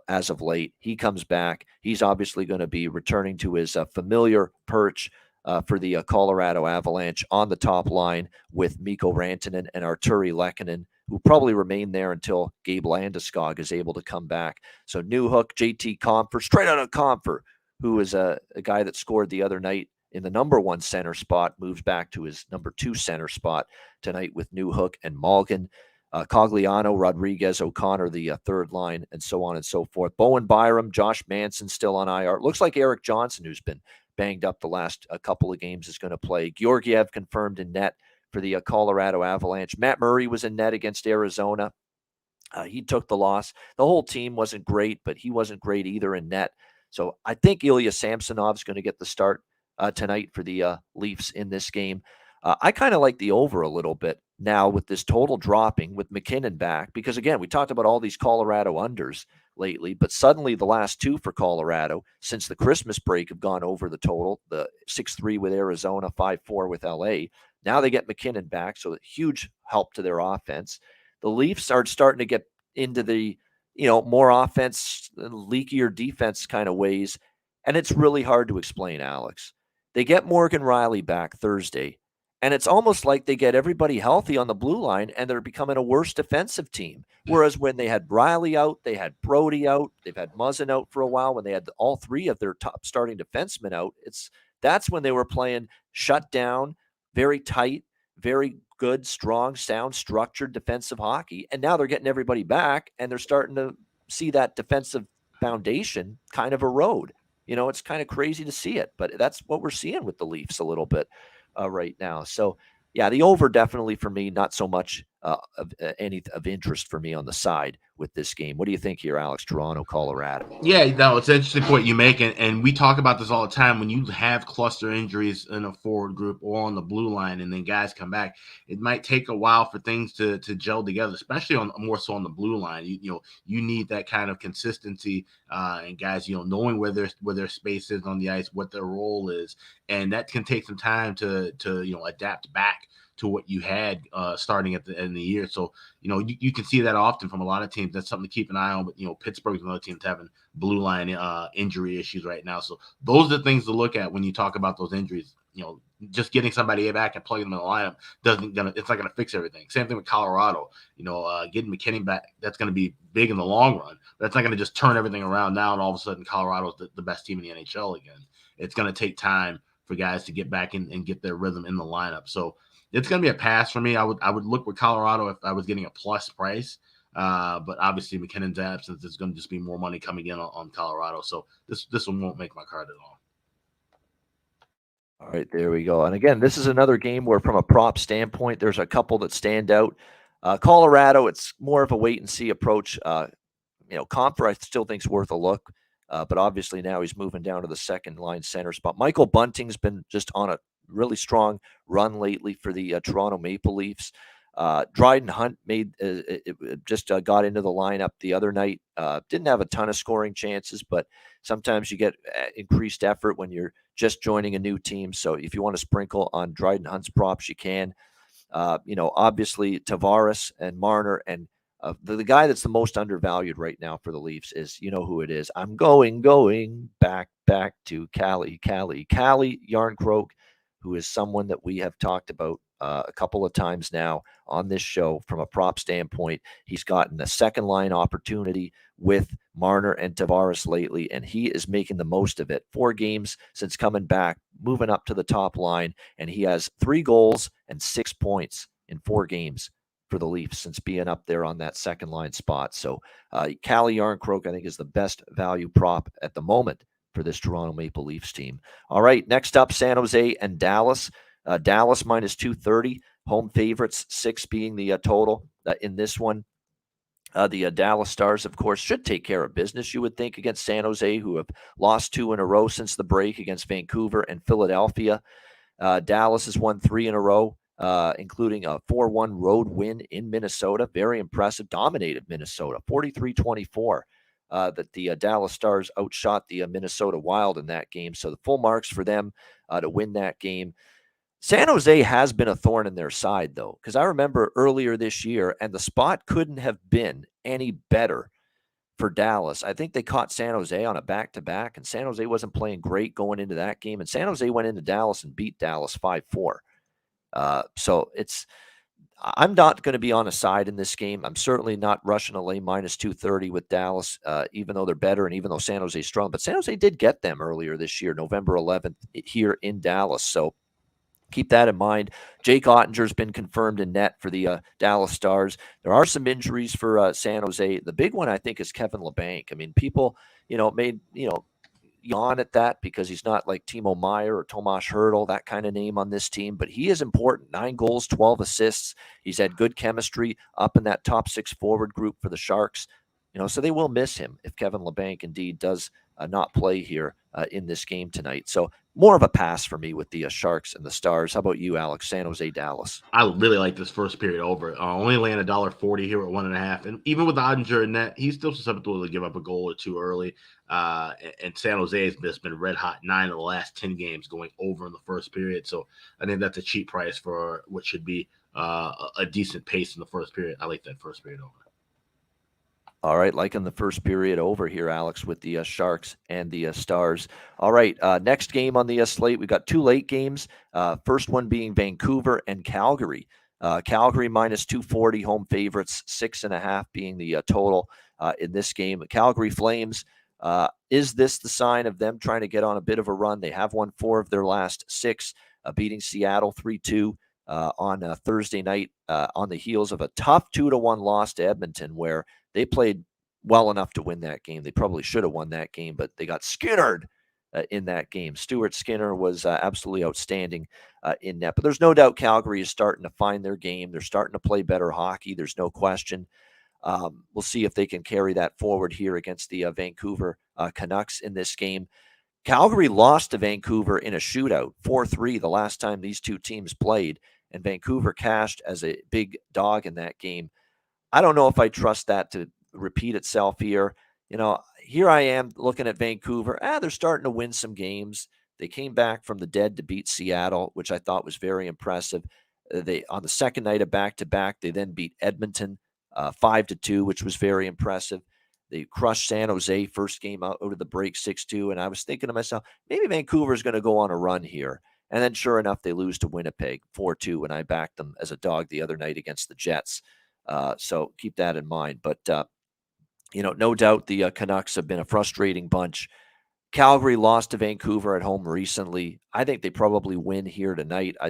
as of late. He comes back. He's obviously going to be returning to his familiar perch for the Colorado Avalanche on the top line with Mikko Rantanen and Arturi Lehkonen, who probably remain there until Gabe Landeskog is able to come back. So Newhook, JT Compher, straight out of Compher, who is a guy that scored the other night in the number 1 center spot, moves back to his number 2 center spot tonight with Newhook and Malgin. Cogliano, Rodriguez, O'Connor, the third line, and so on and so forth. Bowen Byram, Josh Manson still on IR. Looks like Eric Johnson, who's been banged up the last couple of games, is going to play. Georgiev confirmed in net for the Colorado Avalanche. Matt Murray was in net against Arizona. He took the loss. The whole team wasn't great, but he wasn't great either in net. So I think Ilya Samsonov's going to get the start tonight for the Leafs in this game. I kind of like the over a little bit now with this total dropping with MacKinnon back, because again, we talked about all these Colorado unders lately, but suddenly the last 2 for Colorado since the Christmas break have gone over the total, the 6-3 with Arizona, 5-4 with LA. Now they get MacKinnon back, so huge help to their offense. The Leafs are starting to get into the, more offense, leakier defense kind of ways, and it's really hard to explain, Alex. They get Morgan Rielly back Thursday, and it's almost like they get everybody healthy on the blue line, and they're becoming a worse defensive team. Whereas when they had Rielly out, they had Brody out, they've had Muzzin out for a while. When they had all 3 of their top starting defensemen out, that's when they were playing shut down, very tight, very good, strong, sound, structured defensive hockey. And now they're getting everybody back, and they're starting to see that defensive foundation kind of erode. It's kind of crazy to see it, but that's what we're seeing with the Leafs a little bit right now. So, yeah, the over definitely for me, not so much any of interest for me on the side with this game. What do you think here, Alex? Toronto, Colorado. Yeah, no, it's an interesting point you make, and we talk about this all the time. When you have cluster injuries in a forward group or on the blue line, and then guys come back, it might take a while for things to gel together, especially more so on the blue line. You need that kind of consistency, and guys, knowing where their space is on the ice, what their role is, and that can take some time to adapt back to what you had starting at the end of the year. So, you can see that often from a lot of teams. That's something to keep an eye on. But, Pittsburgh's another team that's having blue line injury issues right now. So those are the things to look at when you talk about those injuries. Just getting somebody back and plugging them in the lineup it's not going to fix everything. Same thing with Colorado. Getting MacKinnon back, that's going to be big in the long run. But that's not going to just turn everything around now and all of a sudden Colorado's the best team in the NHL again. It's going to take time for guys to get back in and get their rhythm in the lineup. So it's going to be a pass for me. I would look with Colorado if I was getting a plus price. But obviously McKinnon's absence, there's going to just be more money coming in on Colorado. So this one won't make my card at all. All right, there we go. And again, this is another game where from a prop standpoint, there's a couple that stand out. Colorado, it's more of a wait-and-see approach. Compher I still think is worth a look. But obviously now he's moving down to the second line center spot. Michael Bunting's been just on a really strong run lately for the Toronto Maple Leafs. Dryden Hunt just got into the lineup the other night. Didn't have a ton of scoring chances, but sometimes you get increased effort when you're just joining a new team. So if you want to sprinkle on Dryden Hunt's props, you can. Obviously Tavares and Marner, and the guy that's the most undervalued right now for the Leafs is, you know who it is. I'm going back to Callie Yarncroke, who is someone that we have talked about a couple of times now on this show from a prop standpoint. He's gotten a second line opportunity with Marner and Tavares lately, and he is making the most of it. 4 games since coming back, moving up to the top line, and he has 3 goals and 6 points in 4 games for the Leafs since being up there on that second line spot. So Callie Yarncroke, I think, is the best value prop at the moment for this Toronto Maple Leafs team. All right, next up, San Jose and Dallas. Dallas minus 230, home favorites, 6 being the total in this one. The Dallas Stars, of course, should take care of business, you would think, against San Jose, who have lost 2 in a row since the break against Vancouver and Philadelphia. Dallas has won 3 in a row, including a 4-1 road win in Minnesota. Very impressive. Dominated Minnesota, 43-24. That the Dallas Stars outshot the Minnesota Wild in that game. So the full marks for them to win that game. San Jose has been a thorn in their side, though, because I remember earlier this year, and the spot couldn't have been any better for Dallas. I think they caught San Jose on a back-to-back, and San Jose wasn't playing great going into that game, and San Jose went into Dallas and beat Dallas 5-4. So I'm not going to be on a side in this game. I'm certainly not rushing to lay minus 230 with Dallas, even though they're better and even though San Jose is strong. But San Jose did get them earlier this year, November 11th, here in Dallas. So keep that in mind. Jake Ottinger's been confirmed in net for the Dallas Stars. There are some injuries for San Jose. The big one, I think, is Kevin Labanc. I mean, people, made, yawn at that because he's not like Timo Meier or Tomas Hertl, that kind of name on this team, but he is important. 9 goals, 12 assists. He's had good chemistry up in that top 6 forward group for the Sharks. So they will miss him if Kevin Labanc indeed does not play here in this game tonight. So more of a pass for me with the Sharks and the Stars. How about you, Alex? San Jose, Dallas. I really like this first period over. Only laying $1.40 here at 1.5, and even with Ottinger in net, he's still susceptible to give up a goal or 2 early. And San Jose has just been red hot. 9 of the last 10 games going over in the first period. So I think that's a cheap price for what should be a decent pace in the first period. I like that first period over. All right, liking the first period over here, Alex, with the Sharks and the Stars. All right, next game on the slate, we got 2 late games. First one being Vancouver and Calgary. Calgary minus 240, home favorites, 6.5 being the total in this game. Calgary Flames, is this the sign of them trying to get on a bit of a run? They have won 4 of their last 6, beating Seattle 3-2 on Thursday night on the heels of a tough 2-1 loss to Edmonton, where they played well enough to win that game. They probably should have won that game, but they got skinnered in that game. Stuart Skinner was absolutely outstanding in net. But there's no doubt Calgary is starting to find their game. They're starting to play better hockey. There's no question. We'll see if they can carry that forward here against the Vancouver Canucks in this game. Calgary lost to Vancouver in a shootout, 4-3, the last time these two teams played, and Vancouver cashed as a big dog in that game. I don't know if I trust that to repeat itself here. Here I am looking at Vancouver. They're starting to win some games. They came back from the dead to beat Seattle, which I thought was very impressive. They on the second night of back-to-back, they then beat Edmonton 5-2, which was very impressive. They crushed San Jose first game out of the break 6-2, and I was thinking to myself, maybe Vancouver's going to go on a run here. And then sure enough, they lose to Winnipeg 4-2 when I backed them as a dog the other night against the Jets. So keep that in mind. But, no doubt the Canucks have been a frustrating bunch. Calgary lost to Vancouver at home recently. I think they probably win here tonight. I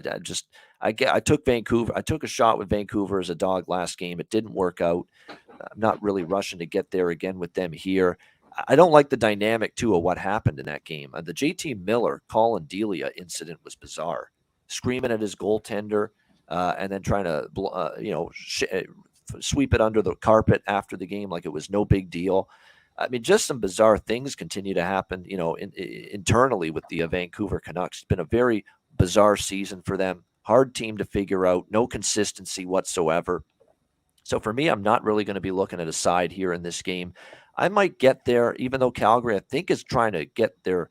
took Vancouver. I took a shot with Vancouver as a dog last game. It didn't work out. I'm not really rushing to get there again with them here. I don't like the dynamic, too, of what happened in that game. The JT Miller, Colin Delia incident was bizarre. Screaming at his goaltender and then trying to, sweep it under the carpet after the game like it was no big deal. I mean, just some bizarre things continue to happen, internally with the Vancouver Canucks. It's been a very bizarre season for them. hard team to figure out, no consistency whatsoever. So for me, I'm not really going to be looking at a side here in this game. I might get there, even though Calgary, I think, is trying to get their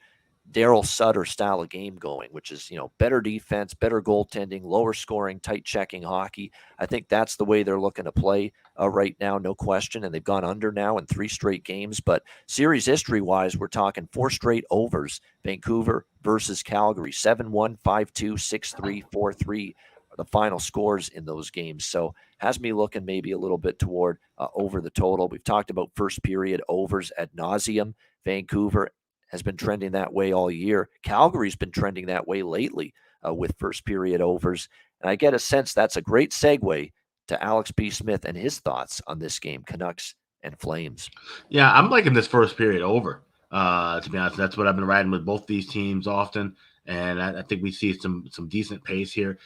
Daryl Sutter style of game going, which is, better defense, better goaltending, lower scoring, tight checking hockey. I think that's the way they're looking to play right now, no question. And they've gone under now in 3 straight games. But series history-wise, we're talking 4 straight overs. Vancouver versus Calgary, 7-1, 5-2, 6-3, 4-3 are the final scores in those games. So has me looking maybe a little bit toward over the total. We've talked about first period overs ad nauseum. Vancouver has been trending that way all year. Calgary's been trending that way lately with first period overs. And I get a sense that's a great segue to Alex B. Smith and his thoughts on this game, Canucks and Flames. Yeah, I'm liking this first period over. To be honest, that's what I've been riding with both these teams often, and I think we see some decent pace here.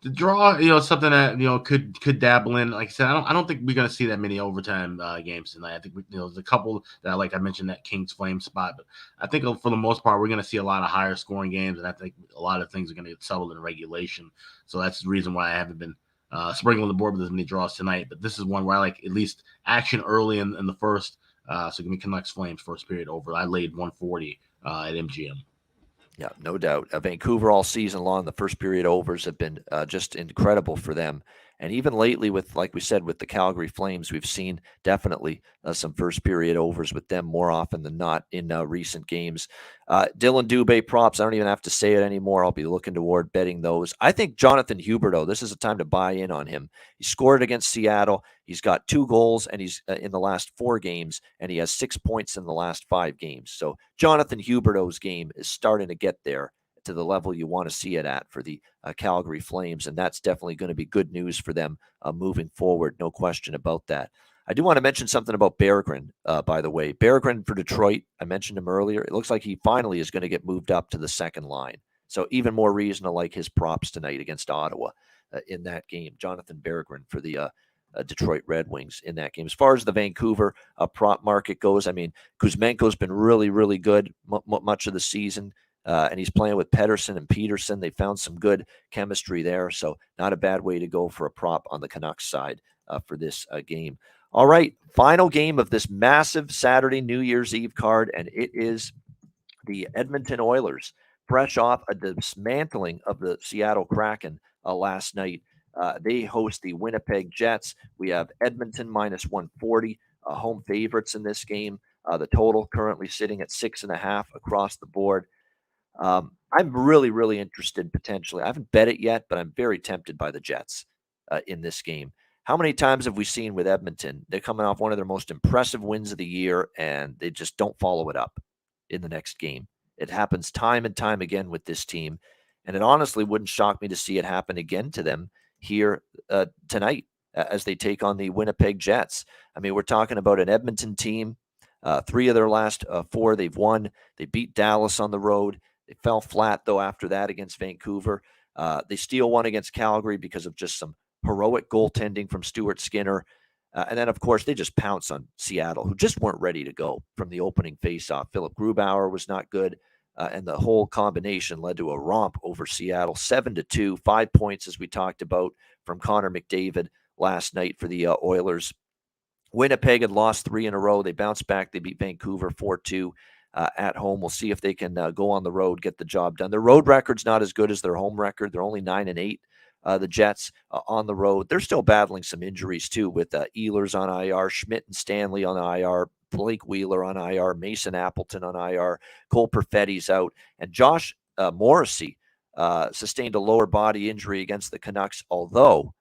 The draw, something that could dabble in. Like I said, I don't think we're going to see that many overtime games tonight. I think there's a couple that I mentioned that Kings Flames spot, but I think for the most part we're going to see a lot of higher scoring games, and I think a lot of things are going to get settled in regulation. So that's the reason why I haven't been sprinkling the board with as many draws tonight. But this is one where I like at least action early in the first. So give me Canucks Flames first period over. I laid 140 at MGM. Yeah, no doubt. Vancouver all season long, the first period overs have been just incredible for them. And even lately like we said, with the Calgary Flames, we've seen definitely some first period overs with them more often than not in recent games. Dylan Dubé props, I don't even have to say it anymore. I'll be looking toward betting those. I think Jonathan Huberdeau, this is a time to buy in on him. He scored against Seattle. He's got 2 goals, and he's in the last 4 games, and he has 6 points in the last 5 games. So Jonathan Huberdeau's game is starting to get there to the level you want to see it at for the Calgary Flames, and that's definitely going to be good news for them moving forward. No question about that. I do want to mention something about Berggren, by the way. Berggren for Detroit, I mentioned him earlier. It looks like he finally is going to get moved up to the second line. So even more reason to like his props tonight against Ottawa in that game. Jonathan Berggren for the Detroit Red Wings in that game. As far as the Vancouver prop market goes, I mean, Kuzmenko's been really, really good much of the season. And he's playing with Pettersson and Peterson. They found some good chemistry there. So not a bad way to go for a prop on the Canucks side for this game. All right, final game of this massive Saturday New Year's Eve card, and it is the Edmonton Oilers, fresh off a dismantling of the Seattle Kraken last night. They host the Winnipeg Jets. We have Edmonton minus 140, home favorites in this game. The total currently sitting at 6.5 across the board. I'm really, really interested potentially. I haven't bet it yet, but I'm very tempted by the Jets in this game. How many times have we seen with Edmonton? They're coming off one of their most impressive wins of the year, and they just don't follow it up in the next game. It happens time and time again with this team, and it honestly wouldn't shock me to see it happen again to them here tonight as they take on the Winnipeg Jets. I mean, we're talking about an Edmonton team. 3 of their last 4 they've won. They beat Dallas on the road. They fell flat, though, after that against Vancouver. They steal one against Calgary because of just some heroic goaltending from Stuart Skinner. And then, of course, they just pounce on Seattle, who just weren't ready to go from the opening faceoff. Philip Grubauer was not good, and the whole combination led to a romp over Seattle, 7-2, 5 points, as we talked about, from Connor McDavid last night for the Oilers. Winnipeg had lost 3 in a row. They bounced back. They beat Vancouver 4-2 at home. We'll see if they can go on the road, get the job done. Their road record's not as good as their home record. They're only 9-8. The Jets on the road. They're still battling some injuries, too, with Ehlers on IR, Schmidt and Stanley on IR, Blake Wheeler on IR, Mason Appleton on IR, Cole Perfetti's out, and Josh Morrissey sustained a lower body injury against the Canucks, although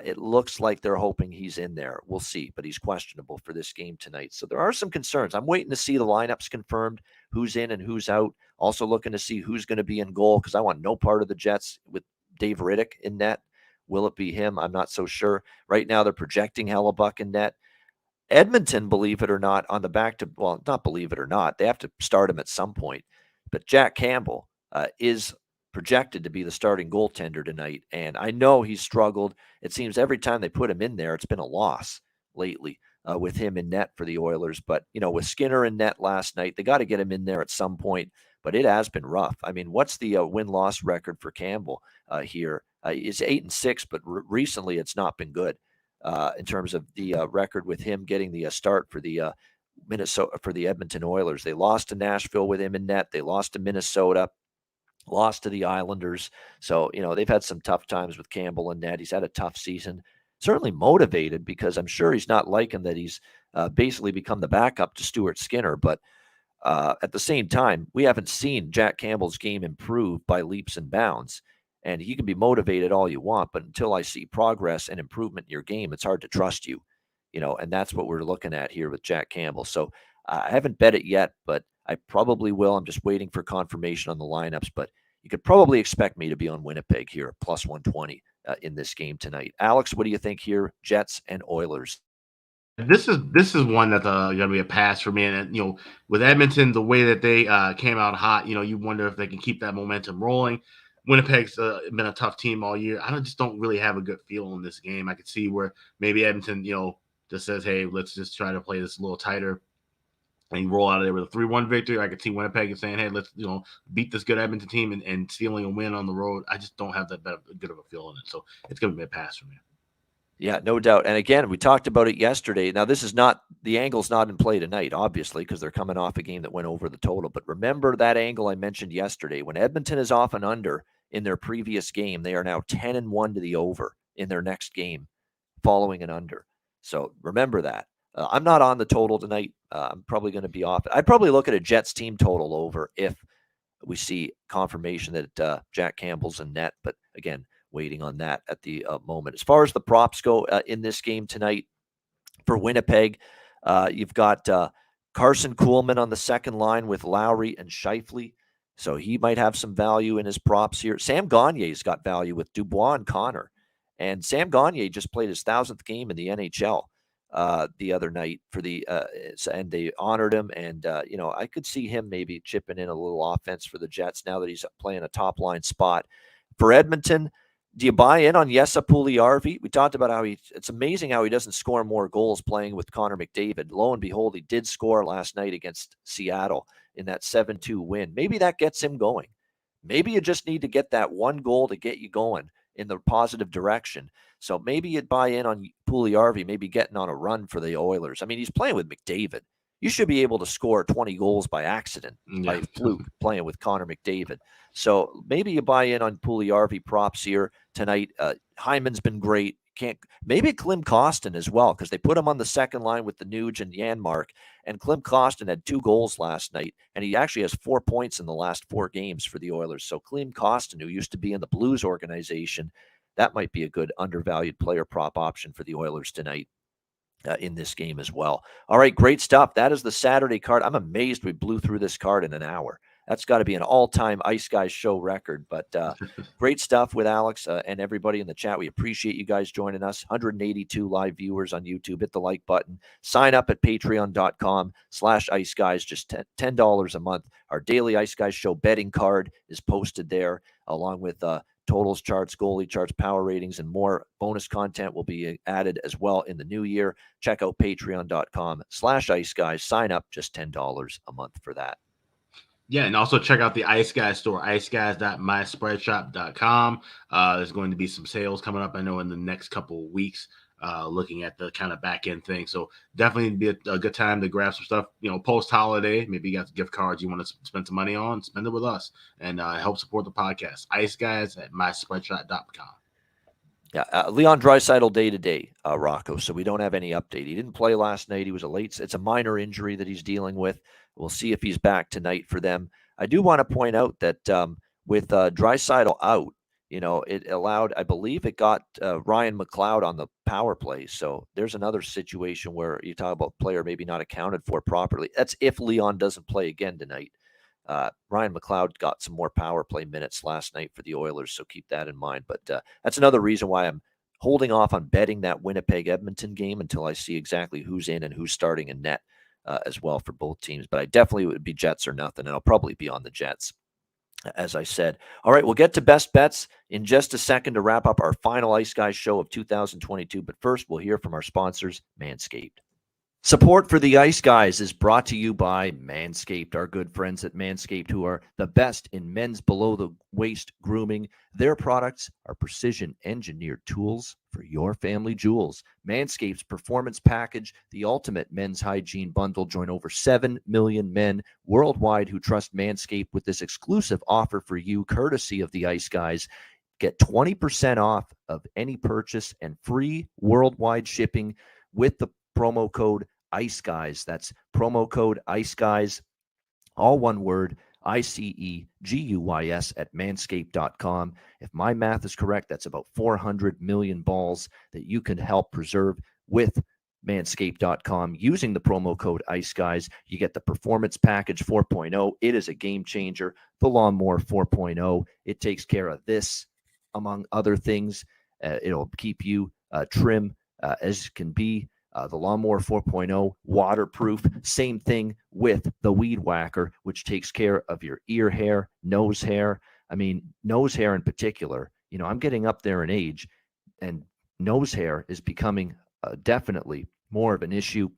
it looks like they're hoping he's in there. We'll see, but he's questionable for this game tonight. So there are some concerns. I'm waiting to see the lineups confirmed, who's in and who's out. Also looking to see who's going to be in goal because I want no part of the Jets with Dave Riddick in net. Will it be him? I'm not so sure. Right now they're projecting Hellebuck in net. Edmonton, believe it or not, on the back to, well, not believe it or not, they have to start him at some point. But Jack Campbell is projected to be the starting goaltender tonight. And I know he's struggled. It seems every time they put him in there, it's been a loss lately with him in net for the Oilers. But, with Skinner in net last night, they got to get him in there at some point. but it has been rough. I mean, what's the win-loss record for Campbell here? It's 8-6, but recently it's not been good in terms of the record with him getting the start for the Edmonton Oilers. They lost to Nashville with him in net. They lost to Minnesota, lost to the Islanders. So, they've had some tough times with Campbell and net. He's had a tough season. Certainly motivated, because I'm sure he's not liking that he's basically become the backup to Stuart Skinner. But at the same time, we haven't seen Jack Campbell's game improve by leaps and bounds. And you can be motivated all you want, but until I see progress and improvement in your game, it's hard to trust you, and that's what we're looking at here with Jack Campbell. So I haven't bet it yet, but I probably will. I'm just waiting for confirmation on the lineups, but you could probably expect me to be on Winnipeg here at plus 120 in this game tonight. Alex, what do you think here? Jets and Oilers. This is one that's going to be a pass for me. And, with Edmonton, the way that they came out hot, you wonder if they can keep that momentum rolling. Winnipeg's been a tough team all year. I just don't really have a good feel in this game. I could see where maybe Edmonton, just says, hey, let's just try to play this a little tighter and roll out of there with a 3-1 victory. I could see Winnipeg saying, hey, let's, beat this good Edmonton team and stealing a win on the road. I just don't have that good of a feel in it. So it's going to be a pass for me. Yeah, no doubt. And again, we talked about it yesterday. Now, this is not – the angle's not in play tonight, obviously, because they're coming off a game that went over the total. But remember that angle I mentioned yesterday. When Edmonton is off and under in their previous game, they are now 10-1 to the over in their next game following an under. So remember that. I'm not on the total tonight. I'm probably going to be off. I'd probably look at a Jets team total over if we see confirmation that Jack Campbell's in net. But again, waiting on that at the moment. As far as the props go in this game tonight for Winnipeg, you've got Carson Kuhlman on the second line with Lowry and Scheifele. So he might have some value in his props here. Sam Gagner's got value with Dubois and Connor. And Sam Gagner just played his 1,000th game in the NHL the other night for the and they honored him. And, I could see him maybe chipping in a little offense for the Jets now that he's playing a top line spot. For Edmonton, do you buy in on Jesse Puljujärvi? We talked about how it's amazing how he doesn't score more goals playing with Connor McDavid. Lo and behold, he did score last night against Seattle in that 7-2 win. Maybe that gets him going. Maybe you just need to get that one goal to get you going in the positive direction. So maybe you'd buy in on Puljujärvi, maybe getting on a run for the Oilers. I mean, he's playing with McDavid. You should be able to score 20 goals by accident, by fluke, playing with Connor McDavid. So maybe you buy in on Puljujärvi props here tonight. Hyman's been great. Maybe Klim Kostin as well, because they put him on the second line with the Nuge and Janmark. And Klim Kostin had 2 goals last night, and he actually has 4 points in the last 4 games for the Oilers. So Klim Kostin, who used to be in the Blues organization, that might be a good undervalued player prop option for the Oilers tonight. In this game as well. All right, great stuff. That is the Saturday card. I'm amazed we blew through this card in an hour. That's got to be an all-time Ice Guys show record. But great stuff with Alex and everybody in the chat. We appreciate you guys joining us. 182 live viewers on YouTube. Hit the like button. Sign up at patreon.com/Ice Guys. Just $10 a month. Our daily Ice Guys show betting card is posted there, along with totals charts, goalie charts, power ratings, and more. Bonus content will be added as well in the new year. Check out patreon.com/Ice Guys. Sign up, just $10 a month for that. Yeah, and also check out the Ice Guys store, iceguys.myspreadshop.com. There's going to be some sales coming up, I know, in the next couple of weeks, looking at the kind of back end thing. So definitely be a good time to grab some stuff, post-holiday. Maybe you got gift cards you want to spend some money on, spend it with us, and help support the podcast. Ice Guys at myspreadshop.com. Yeah, Leon Draisaitl day-to-day, Rocco, so we don't have any update. He didn't play last night. He was it's a minor injury that he's dealing with. We'll see if he's back tonight for them. I do want to point out that with Draisaitl out, it allowed, I believe it got Ryan McLeod on the power play. So there's another situation where you talk about player maybe not accounted for properly. That's if Leon doesn't play again tonight. Ryan McLeod got some more power play minutes last night for the Oilers, so keep that in mind. But that's another reason why I'm holding off on betting that Winnipeg-Edmonton game until I see exactly who's in and who's starting in net as well for both teams. But I definitely would be Jets or nothing, and I'll probably be on the Jets, as I said. All right, we'll get to best bets in just a second to wrap up our final Ice Guys show of 2022. But first, we'll hear from our sponsors, Manscaped. Support for the Ice Guys is brought to you by Manscaped, our good friends at Manscaped, who are the best in men's below-the-waist grooming. Their products are precision-engineered tools for your family jewels. Manscaped's Performance Package, the ultimate men's hygiene bundle. Join over 7 million men worldwide who trust Manscaped with this exclusive offer for you, courtesy of the Ice Guys. Get 20% off of any purchase and free worldwide shipping with the promo code Ice Guys. That's promo code Ice Guys, all one word, ICEGUYS at manscaped.com. If my math is correct, that's about 400 million balls that you can help preserve with manscaped.com using the promo code Ice Guys. You get the Performance Package 4.0. It is a game changer. The Lawnmower 4.0. It takes care of this, among other things. It'll keep you trim as can be. The Lawnmower 4.0, waterproof. Same thing with the Weed Whacker, which takes care of your ear hair, nose hair. I mean, nose hair in particular. You know, I'm getting up there in age, and nose hair is becoming definitely more of an issue.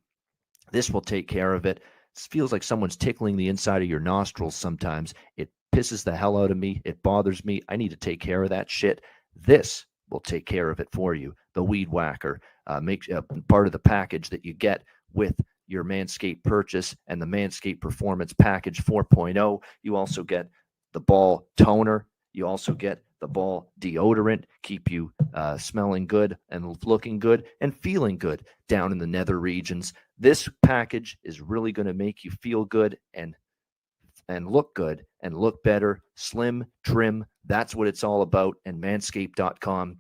This will take care of it. It feels like someone's tickling the inside of your nostrils sometimes. It pisses the hell out of me. It bothers me. I need to take care of that shit. This will take care of it for you. The Weed Whacker makes part of the package that you get with your Manscaped purchase, and the Manscaped Performance Package 4.0. You also get the ball toner. You also get the ball deodorant, keep you smelling good and looking good and feeling good down in the nether regions. This package is really going to make you feel good and look good and look better, slim, trim. That's what it's all about. And manscaped.com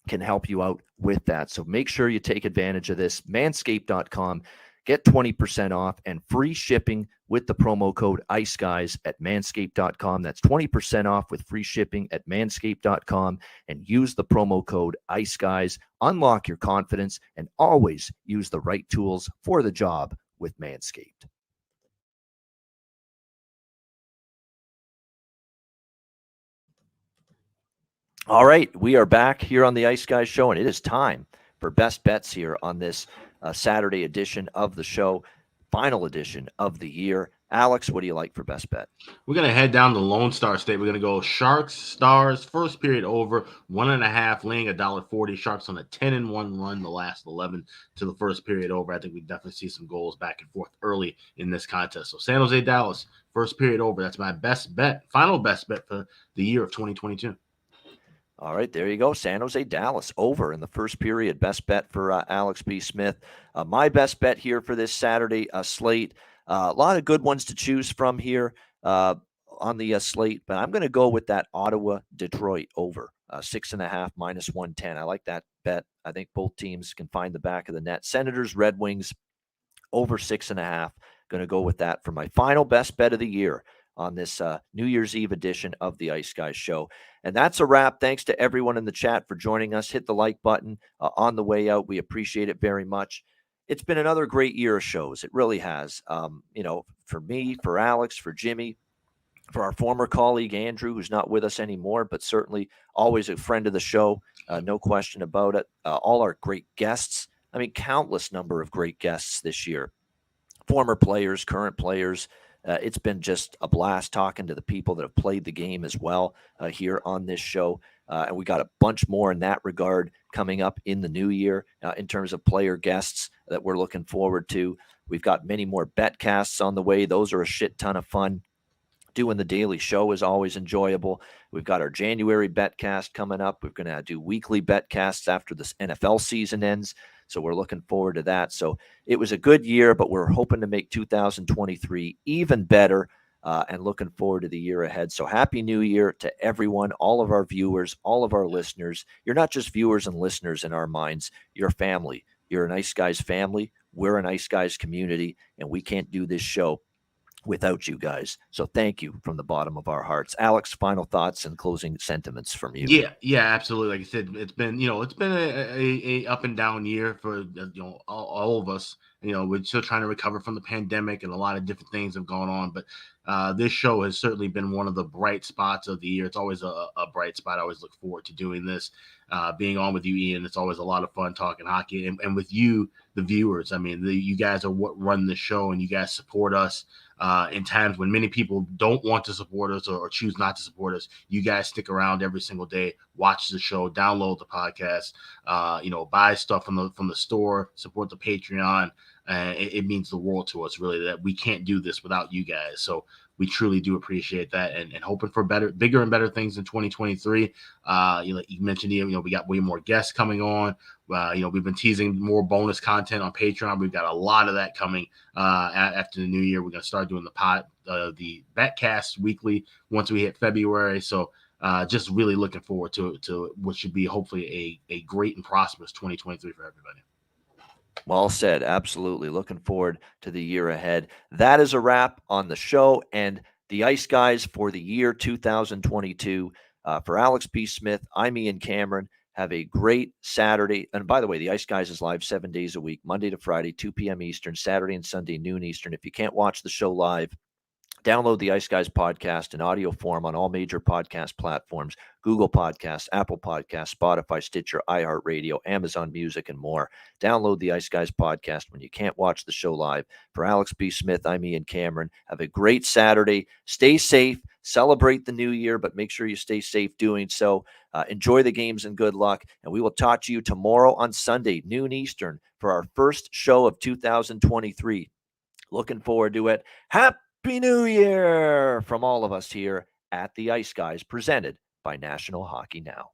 can help you out with that. So make sure you take advantage of this. Manscaped.com. Get 20% off and free shipping with the promo code IceGuys at manscaped.com. That's 20% off with free shipping at manscaped.com, and use the promo code IceGuys. Unlock your confidence and always use the right tools for the job with Manscaped. All right, we are back here on the Ice Guys show, and it is time for best bets here on this Saturday edition of the show, final edition of the year. Alex, what do you like for best bet? We're going to head down to Lone Star State. We're going to go Sharks, Stars, first period over, 1.5, laying $1.40. Sharks on a 10-1 run the last 11 to the first period over. I think we definitely see some goals back and forth early in this contest. So San Jose, Dallas, first period over. That's my best bet, final best bet for the year of 2022. All right, there you go. San Jose, Dallas, over in the first period. Best bet for Alex B. Smith. My best bet here for this Saturday slate. A lot of good ones to choose from here on the slate, but I'm going to go with that Ottawa-Detroit over, 6.5 minus 110. I like that bet. I think both teams can find the back of the net. Senators, Red Wings, over 6.5. Going to go with that for my final best bet of the year on this New Year's Eve edition of the Ice Guys show. And that's a wrap. Thanks to everyone in the chat for joining us. Hit the like button on the way out. We appreciate it very much. It's been another great year of shows. It really has. For me, for Alex, for Jimmy, for our former colleague, Andrew, who's not with us anymore, but certainly always a friend of the show. No question about it. All our great guests. I mean, countless number of great guests this year. Former players, current players. It's been just a blast talking to the people that have played the game as well here on this show. And we got a bunch more in that regard coming up in the new year in terms of player guests that we're looking forward to. We've got many more betcasts on the way. Those are a shit ton of fun. Doing the daily show is always enjoyable. We've got our January betcast coming up. We're going to do weekly betcasts after this NFL season ends. So we're looking forward to that. So it was a good year, but we're hoping to make 2023 even better and looking forward to the year ahead. So happy New Year to everyone, all of our viewers, all of our listeners. You're not just viewers and listeners in our minds. You're family. You're an Ice Guys family. We're an Ice Guys community, and we can't do this show without you guys. So thank you from the bottom of our hearts. Alex, final thoughts and closing sentiments from you. Yeah, absolutely. Like I said, it's been a up and down year for all of us we're still trying to recover from the pandemic, and a lot of different things have gone on. But this show has certainly been one of the bright spots of the year. It's always a bright spot. I always look forward to doing this, being on with you, Ian. It's always a lot of fun talking hockey, and with you, the viewers. I mean, you guys are what run the show, and you guys support us in times when many people don't want to support us or choose not to support us. You guys stick around every single day, watch the show, download the podcast, buy stuff from the store, support the Patreon. It means the world to us, really, that we can't do this without you guys. So we truly do appreciate that, and hoping for bigger and better things in 2023. You mentioned, we got way more guests coming on. We've been teasing more bonus content on Patreon. We've got a lot of that coming after the new year. We're going to start doing the Betcast weekly once we hit February. So just really looking forward to what should be hopefully a great and prosperous 2023 for everybody. Well said. Absolutely. Looking forward to the year ahead. That is a wrap on the show and the Ice Guys for the year 2022. For Alex P. Smith, I'm Ian Cameron. Have a great Saturday. And by the way, the Ice Guys is live 7 days a week, Monday to Friday, 2 p.m. Eastern, Saturday and Sunday, noon Eastern. If you can't watch the show live, download the Ice Guys podcast in audio form on all major podcast platforms: Google Podcasts, Apple Podcasts, Spotify, Stitcher, iHeartRadio, Amazon Music, and more. Download the Ice Guys podcast when you can't watch the show live. For Alex B. Smith, I'm Ian Cameron. Have a great Saturday. Stay safe. Celebrate the new year, but make sure you stay safe doing so. Enjoy the games and good luck. And we will talk to you tomorrow on Sunday, noon Eastern, for our first show of 2023. Looking forward to it. Happy New Year from all of us here at the Ice Guys, presented by National Hockey Now.